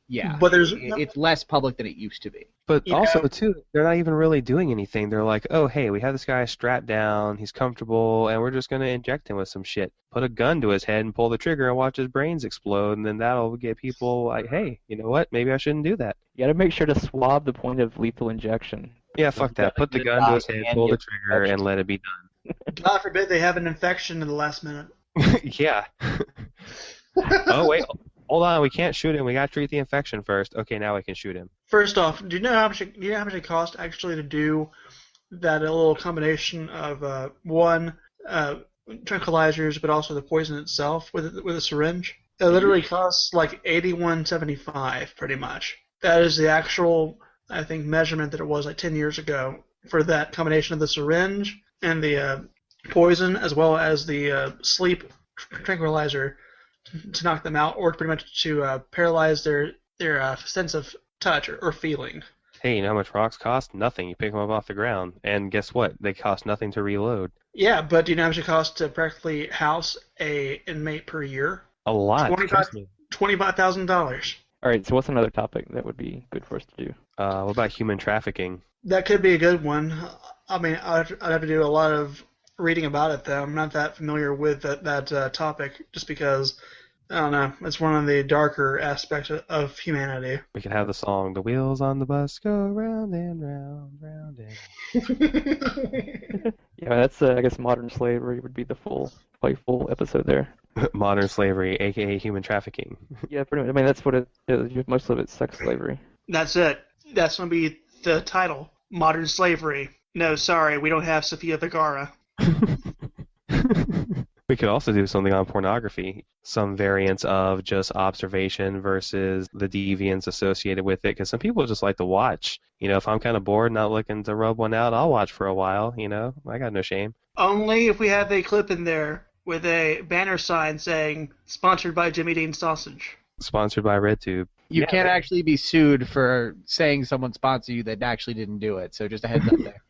Yeah, But there's it's less public than it used to be. But Yeah. also, too, they're not even really doing anything. They're like, oh, hey, we have this guy strapped down, he's comfortable, and we're just going to inject him with some shit. Put a gun to his head and pull the trigger and watch his brains explode, and then that'll get people like, hey, you know what? Maybe I shouldn't do that. You gotta make sure to swab the point of lethal injection. Yeah, fuck that. Put the gun to his head, pull the trigger, and let it be God forbid they have an infection in the last minute. done. Yeah. Oh, wait. Hold on. We can't shoot him. We got to treat the infection first. Okay, now we can shoot him. First off, do you know how much it costs actually to do that little combination of tranquilizers, but also the poison itself with a syringe? It literally costs like $81.75, pretty much. That is the actual, I think, measurement that it was like 10 years ago for that combination of the syringe and the poison, as well as the sleep tranquilizer to knock them out, or pretty much to paralyze their sense of touch or feeling. Hey, you know how much rocks cost? Nothing. You pick them up off the ground, and guess what? They cost nothing to reload. Yeah, but do you know how much it costs to practically house a inmate per year? A lot. $25,000. All right, so what's another topic that would be good for us to do? What about human trafficking? That could be a good one. I mean, I'd have to do a lot of reading about it, though. I'm not that familiar with that topic, just because, I don't know, it's one of the darker aspects of humanity. We could have the song, "The wheels on the bus go round and round, round and..." Yeah, that's I guess modern slavery would be the full episode there. Modern slavery, aka human trafficking. Yeah, pretty much. I mean, that's what it is. Most of it's sex slavery. That's it. That's going to be the title. Modern slavery. No, sorry, we don't have Sofia Vergara. We could also do something on pornography, some variants of just observation versus the deviance associated with it, because some people just like to watch. You know, if I'm kind of bored, not looking to rub one out, I'll watch for a while, you know. I got no shame. Only if we have a clip in there with a banner sign saying, sponsored by Jimmy Dean Sausage. Sponsored by RedTube. You can't actually be sued for saying someone sponsored you that actually didn't do it, so just a heads up there.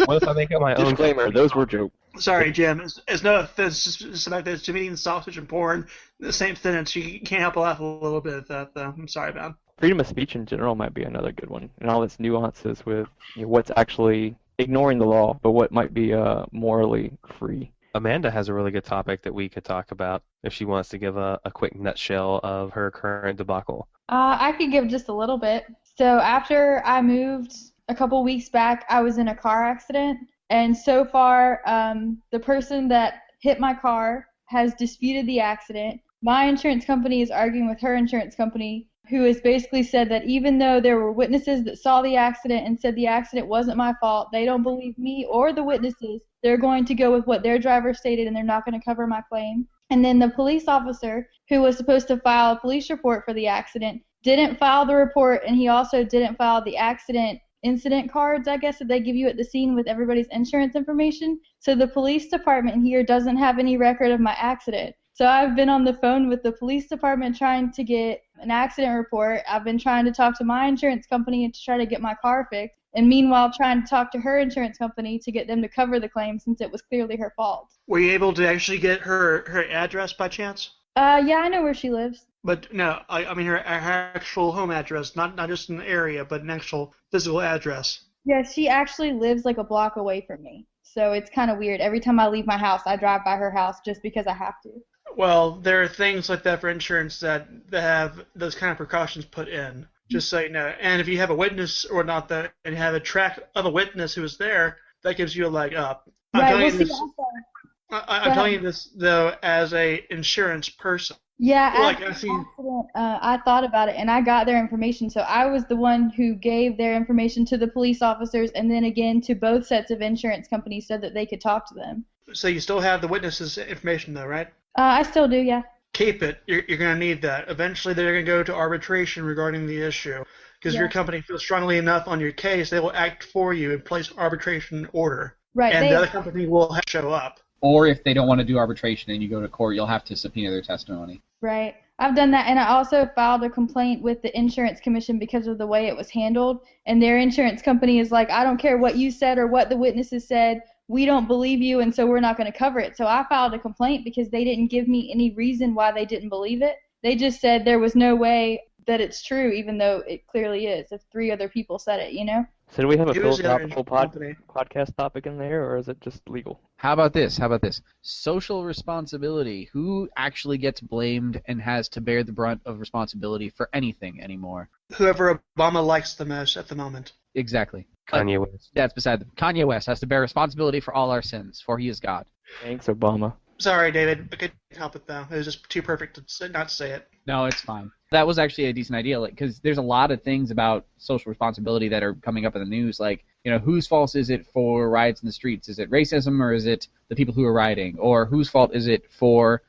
What if I make up my own Disclaimer: those were jokes. Sorry, Jim. It's no offense. Just the fact that it's Jimmy Dean Sausage and porn, the same sentence. You can't help but laugh a little bit at that, though. I'm sorry, man. Freedom of speech in general might be another good one, and all its nuances with what's actually ignoring the law, but what might be morally free. Amanda has a really good topic that we could talk about if she wants to give a quick nutshell of her current debacle. I could give just a little bit. So after I moved a couple weeks back, I was in a car accident, and so far the person that hit my car has disputed the accident. My insurance company is arguing with her insurance company, who has basically said that even though there were witnesses that saw the accident and said the accident wasn't my fault, they don't believe me or the witnesses. They're going to go with what their driver stated, and they're not going to cover my claim. And then the police officer, who was supposed to file a police report for the accident, didn't file the report, and he also didn't file the accident incident cards, I guess, that they give you at the scene with everybody's insurance information. So the police department here doesn't have any record of my accident. So I've been on the phone with the police department trying to get an accident report. I've been trying to talk to my insurance company to try to get my car fixed, and meanwhile trying to talk to her insurance company to get them to cover the claim since it was clearly her fault. Were you able to actually get her address by chance? Yeah, I know where she lives. But no, I mean her actual home address, not just an area, but an actual physical address. Yeah, she actually lives like a block away from me. So it's kind of weird. Every time I leave my house, I drive by her house just because I have to. Well, there are things like that for insurance that have those kind of precautions put in, just so you know. And if you have a witness or not that, and have a track of a witness who was there, that gives you a leg up. I'm telling you this though as a insurance person. Yeah, like, after the accident, I thought about it, and I got their information. So I was the one who gave their information to the police officers, and then again to both sets of insurance companies so that they could talk to them. So you still have the witnesses' information though, right? I still do, yeah. Keep it. You're going to need that. Eventually they're going to go to arbitration regarding the issue. Because your company feels strongly enough on your case, they will act for you and place arbitration order. Right. And the other company will have to show up. Or if they don't want to do arbitration and you go to court, you'll have to subpoena their testimony. Right. I've done that, and I also filed a complaint with the insurance commission because of the way it was handled. And their insurance company is like, I don't care what you said or what the witnesses said. we don't believe you, and so we're not going to cover it. So I filed a complaint because they didn't give me any reason why they didn't believe it. They just said there was no way that it's true, even though it clearly is, if 3 other people said it, you know? So do we have a Who is the other philosophical company? podcast topic in there, or is it just legal? How about this? Social responsibility. Who actually gets blamed and has to bear the brunt of responsibility for anything anymore? Whoever Obama likes the most at the moment. Exactly. Kanye West. That's beside them. Kanye West has to bear responsibility for all our sins, for he is God. Thanks, Obama. Sorry, David. I couldn't help it, though. It was just too perfect not to say it. No, it's fine. That was actually a decent idea, because there's a lot of things about social responsibility that are coming up in the news, like, whose fault is it for riots in the streets? Is it racism, or is it the people who are rioting? Or whose fault is it for,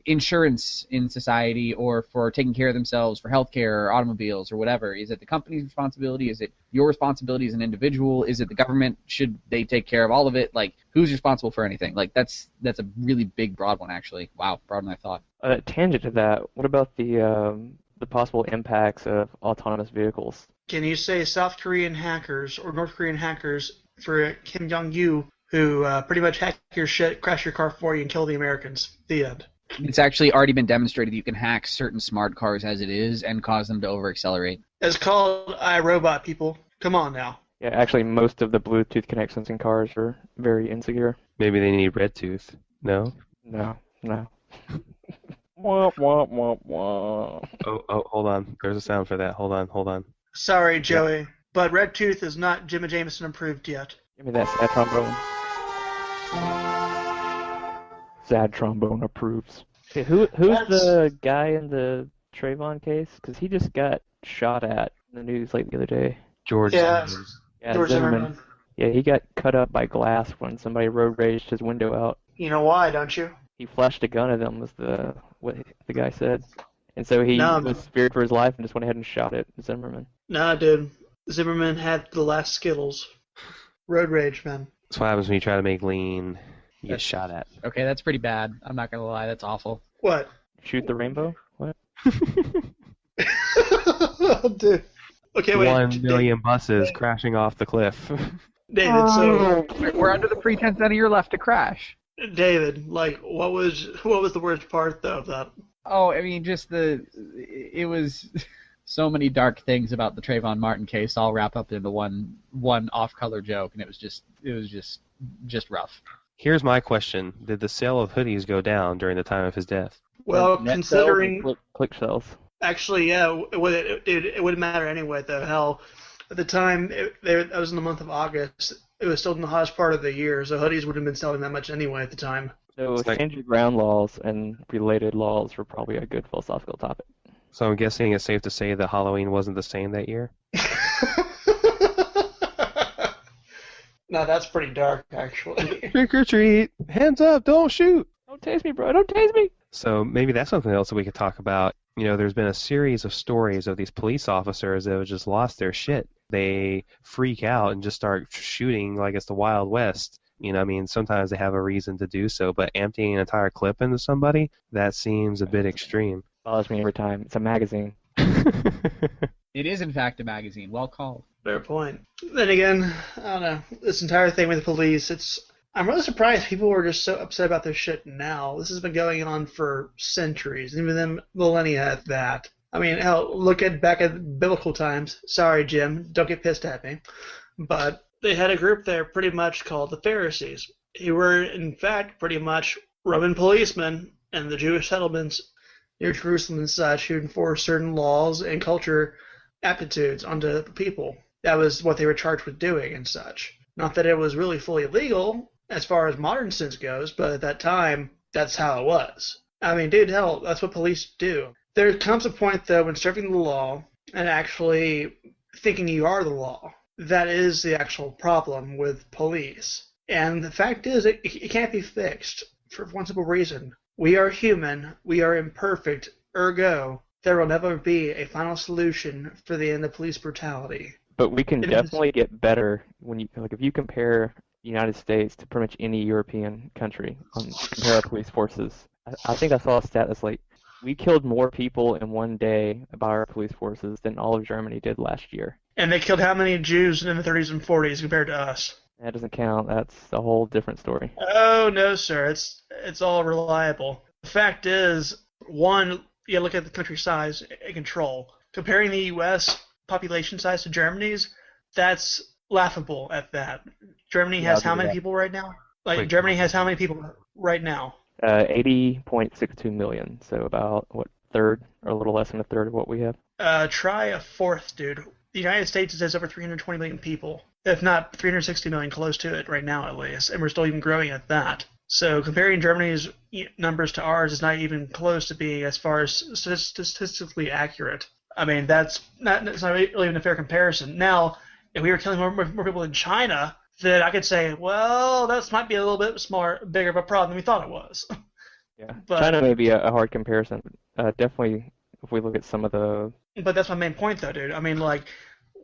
insurance in society, or for taking care of themselves, for healthcare or automobiles or whatever? Is it the company's responsibility? Is it your responsibility as an individual? Is it the government? Should they take care of all of it? Like, who's responsible for anything? Like, that's a really big, broad one, actually. Wow, broader than I thought. Tangent to that, what about the possible impacts of autonomous vehicles? Can you say South Korean hackers or North Korean hackers for Kim Jong-il who pretty much hack your shit, crash your car for you, and kill the Americans? The end. It's actually already been demonstrated that you can hack certain smart cars as it is and cause them to over-accelerate. It's called iRobot, people. Come on now. Yeah, actually, most of the Bluetooth connections in cars are very insecure. Maybe they need red tooth. No? No. Wah, wah, wah, wah. Oh, hold on. There's a sound for that. Hold on. Sorry, Joey, but Red Tooth is not Jimmy Jameson approved yet. Give me that sad trombone. Sad trombone approves. Okay, who's the guy in the Trayvon case? Because he just got shot at in the news like the other day. George Zimmerman. Yeah, George Zimmerman. Yeah, he got cut up by glass when somebody road raged his window out. You know why, don't you? He flashed a gun at them, was what the guy said. And so he was feared for his life and just went ahead and shot at Zimmerman. Nah, dude. Zimmerman had the last Skittles. Road rage, man. That's what happens when you try to make lean. You get shot at. Okay, that's pretty bad. I'm not going to lie. That's awful. What? Shoot the rainbow? What? Dude. Okay, wait. 1 million buses crashing off the cliff. David, so We're under the pretense none of you are left to crash. David, like, what was the worst part though of that? Oh, I mean, it was so many dark things about the Trayvon Martin case all wrap up into one off-color joke, and it was just rough. Here's my question. Did the sale of hoodies go down during the time of his death? Well, Net considering sales and click sales. actually, yeah, it wouldn't matter anyway. Though, hell, at the time it was in the month of August. It was still in the hottest part of the year, so hoodies would have been selling that much anyway at the time. So It's like- stand your ground laws and related laws were probably a good philosophical topic. So I'm guessing it's safe to say that Halloween wasn't the same that year? No, that's pretty dark, actually. Trick or treat! Hands up! Don't shoot! Don't tase me, bro. Don't tase me. So maybe that's something else that we could talk about. There's been a series of stories of these police officers that have just lost their shit. They freak out and just start shooting like it's the Wild West. Sometimes they have a reason to do so, but emptying an entire clip into somebody, that seems a bit extreme. Follows me every time. It's a magazine. It is, in fact, a magazine. Well called. Fair point. Then again, I don't know. This entire thing with the police, I'm really surprised people were just so upset about this shit now. This has been going on for centuries, even then millennia at that. I mean, hell, look back at biblical times. Sorry, Jim, don't get pissed at me. But they had a group there pretty much called the Pharisees, who were, in fact, pretty much Roman policemen in the Jewish settlements near Jerusalem and such who enforced certain laws and culture aptitudes onto the people. That was what they were charged with doing and such. Not that it was really fully legal as far as modern sense goes, but at that time, that's how it was. I mean, dude, hell, that's what police do. There comes a point, though, when serving the law and actually thinking you are the law, that is the actual problem with police. And the fact is, it can't be fixed for one simple reason. We are human, we are imperfect, ergo, there will never be a final solution for the end of police brutality. But we can definitely get better if you compare the United States to pretty much any European country, compare our police forces. I think I saw a stat that's like, we killed more people in one day by our police forces than all of Germany did last year. And they killed how many Jews in the 30s and 40s compared to us? That doesn't count. That's a whole different story. Oh no, sir. It's all reliable. The fact is, one, you look at the country size and control. Comparing the U.S. population size to Germany's, that's laughable at that. Germany Yeah, I'll has give how you many that. people right now? Like Quick Germany has comment. how many people right now? 80.62 million, so about, what, third, or a little less than a third of what we have? Try a fourth, dude. The United States has over 320 million people, if not 360 million, close to it right now at least, and we're still even growing at that. So comparing Germany's numbers to ours is not even close to being as far as statistically accurate. I mean, that's not really even a fair comparison. Now, if we were killing more people in China, then I could say, well, that might be a little bit bigger of a problem than we thought it was. Yeah. But China may be a hard comparison. Definitely, if we look at some of the... But that's my main point, though, dude. I mean, like,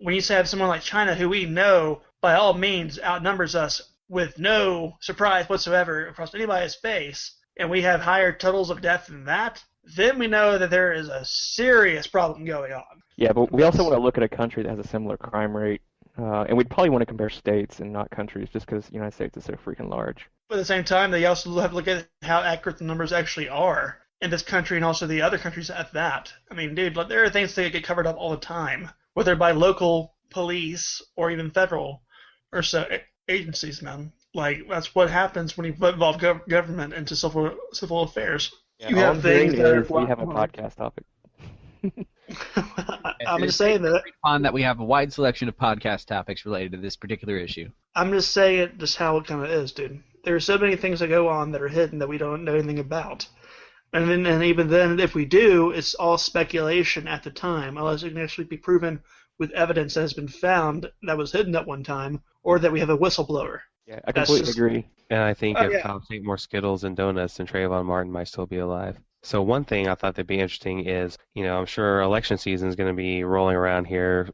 when you say have someone like China, who we know by all means outnumbers us with no surprise whatsoever across anybody's face, and we have higher totals of death than that, then we know that there is a serious problem going on. Yeah, but we But also want to look at a country that has a similar crime rate, and we'd probably want to compare states and not countries, just because the United States is so freaking large. at the same time, they also have to look at how accurate the numbers actually are in this country and also the other countries at that. I mean, dude, like, there are things that get covered up all the time, whether by local police or even federal or so agencies, man. Like, that's what happens when you involve government into civil affairs. Yeah, You all have I'm hearing things that are is we have a black. podcast topic. I'm just saying that. On that we have a wide selection of podcast topics related to this particular issue. I'm just saying just how it kind of is, dude. There are so many things that go on that are hidden that we don't know anything about. And even then, if we do, it's all speculation at the time, unless it can actually be proven with evidence that has been found that was hidden at one time, or that we have a whistleblower. Yeah, I That's completely just- agree. And I think Oh, if yeah. cops ate more Skittles and donuts, then Trayvon Martin might still be alive. So one thing I thought that'd be interesting is, I'm sure election season is going to be rolling around here,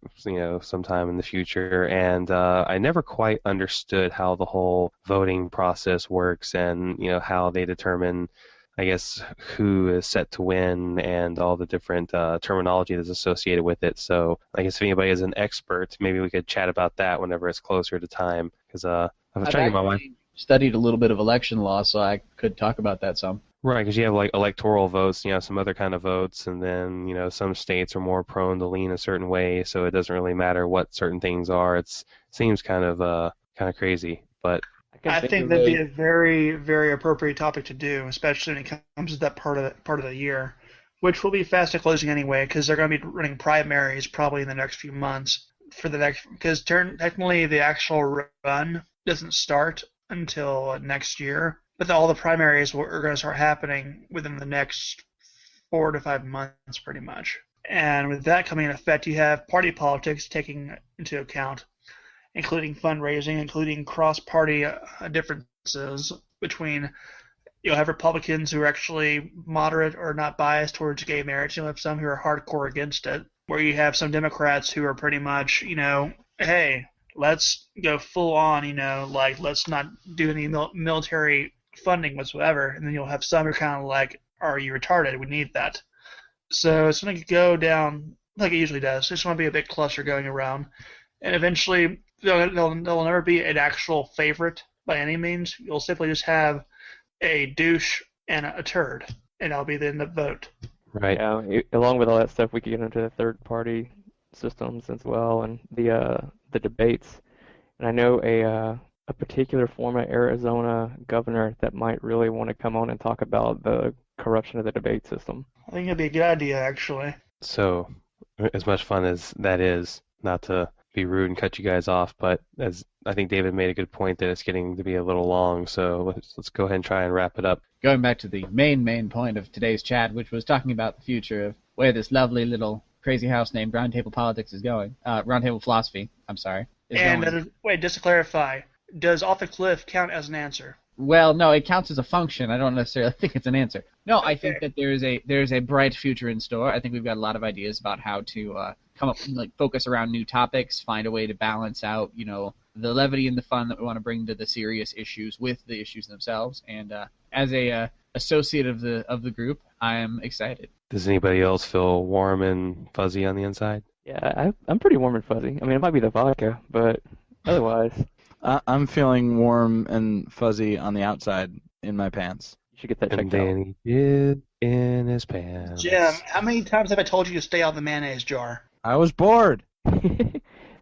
sometime in the future, and I never quite understood how the whole voting process works and, how they determine, I guess, who is set to win and all the different terminology that's associated with it. So I guess if anybody is an expert, maybe we could chat about that whenever it's closer to time, because I was I've trying to get my mind. actually studied a little bit of election law, so I could talk about that some. Right, because you have like electoral votes, some other kind of votes, and then some states are more prone to lean a certain way, so it doesn't really matter what certain things are. It seems kind of crazy, but I think that'd be a very, very appropriate topic to do, especially when it comes to that part of the year, which will be fast closing anyway, because they're going to be running primaries probably in the next few months because technically the actual run doesn't start until next year, but all the primaries are going to start happening within the next 4 to 5 months, pretty much. And with that coming in effect, you have party politics taking into account, including fundraising, including cross-party differences between. You'll have Republicans who are actually moderate or not biased towards gay marriage. You'll have some who are hardcore against it, where you have some Democrats who are pretty much, hey, let's go full on, let's not do any military funding whatsoever. And then you'll have some who are kind of like, are you retarded? We need that. So it's going to go down like it usually does. It's going to be a big cluster going around. And eventually, there'll never be an actual favorite by any means. You'll simply just have a douche and a turd, and that'll be the end of the vote. right. Yeah, along with all that stuff, we could get into the third-party systems as well, and the debates. And I know a particular former Arizona governor that might really want to come on and talk about the corruption of the debate system. I think it'd be a good idea, actually. So, as much fun as that is, not to be rude and cut you guys off, but as I think David made a good point that it's getting to be a little long, so let's go ahead and try and wrap it up. Going back to the main point of today's chat, which was talking about the future of where this lovely little crazy house named Roundtable Politics is going. Roundtable Philosophy, I'm sorry. Wait, just to clarify, does off the cliff count as an answer? Well, no, it counts as a function. I don't necessarily think it's an answer. No, I think Okay. that there's a bright future in store. I think we've got a lot of ideas about how to come up, focus around new topics, find a way to balance out, the levity and the fun that we want to bring to the serious issues with the issues themselves. And as a associate of the group, I am excited. Does anybody else feel warm and fuzzy on the inside? Yeah, I'm pretty warm and fuzzy. I mean, it might be the vodka, but otherwise, I'm feeling warm and fuzzy on the outside in my pants. You should get that And checked out. then he did in his pants. Jim, how many times have I told you to stay out of the mayonnaise jar? I was bored.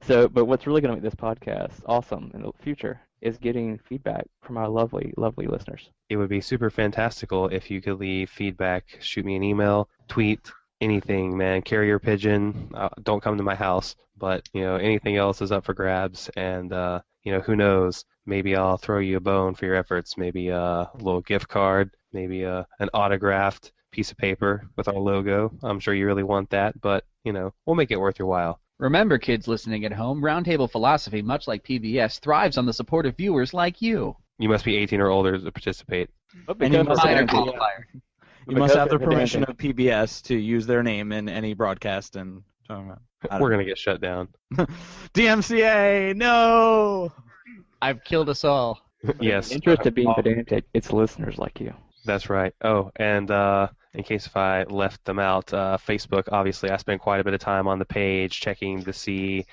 But what's really going to make this podcast awesome in the future is getting feedback from our lovely, lovely listeners. It would be super fantastical if you could leave feedback. Shoot me an email, tweet, anything, man. Carrier pigeon. Don't come to my house, but anything else is up for grabs. And who knows? Maybe I'll throw you a bone for your efforts. Maybe a little gift card. Maybe an autographed piece of paper with our logo. I'm sure you really want that, but we'll make it worth your while. Remember, kids listening at home, Roundtable Philosophy, much like PBS, thrives on the support of viewers like you. You must be 18 or older to participate. And you must Minor have, qualifier. you must have the permission of PBS to use their name in any broadcast. And We're going to get shut down. DMCA, no! I've killed us all. Yes. In the interest of being pedantic, it's listeners like you. That's right. Oh, and in case if I left them out, Facebook, obviously, I spend quite a bit of time on the page checking to see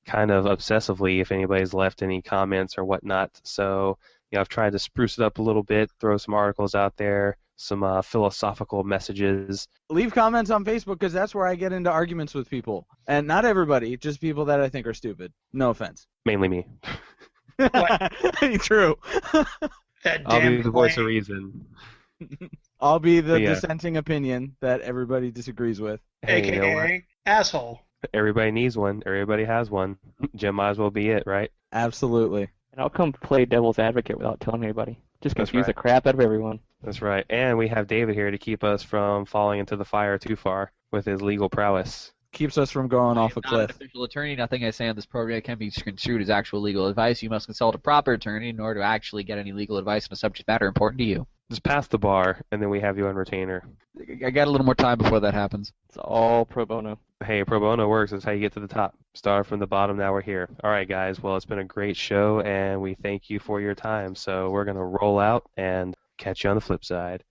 kind of obsessively if anybody's left any comments or whatnot. So, I've tried to spruce it up a little bit, throw some articles out there, some philosophical messages. Leave comments on Facebook because that's where I get into arguments with people. And not everybody, just people that I think are stupid. No offense. Mainly me. True. That I'll damn be the voice of plane. reason. I'll be the Yeah. dissenting opinion that everybody disagrees with. Hey, you know what? AKA asshole. Everybody needs one. Everybody has one. Jim might as well be it, right? Absolutely. And I'll come play devil's advocate without telling anybody. Just That's confuse right. the crap out of everyone. That's right. And we have David here to keep us from falling into the fire too far with his legal prowess. Keeps us from going off a I am not an cliff. official attorney. Nothing I say on this program can be construed as actual legal advice. You must consult a proper attorney in order to actually get any legal advice on a subject matter important to you. Just pass the bar, and then we have you on retainer. I got a little more time before that happens. It's all pro bono. Hey, pro bono works. That's how you get to the top. Start from the bottom, now we're here. All right, guys. Well, it's been a great show, and we thank you for your time. So we're going to roll out and catch you on the flip side.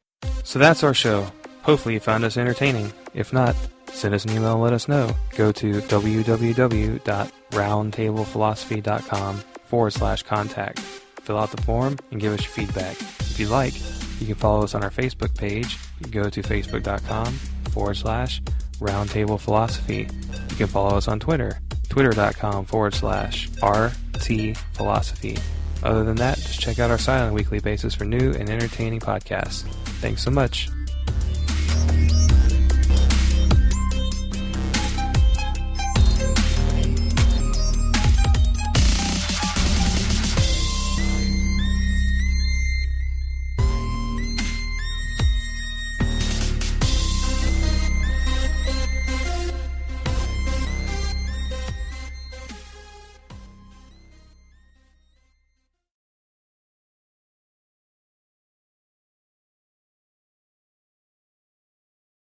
So that's our show. Hopefully you found us entertaining. If not, send us an email and let us know. Go to www.roundtablephilosophy.com/contact. Fill out the form and give us your feedback. If you like, you can follow us on our Facebook page. You can go to facebook.com/roundtablephilosophy. You can follow us on Twitter, twitter.com/RTPhilosophy. Other than that, just check out our site on a weekly basis for new and entertaining podcasts. Thanks so much.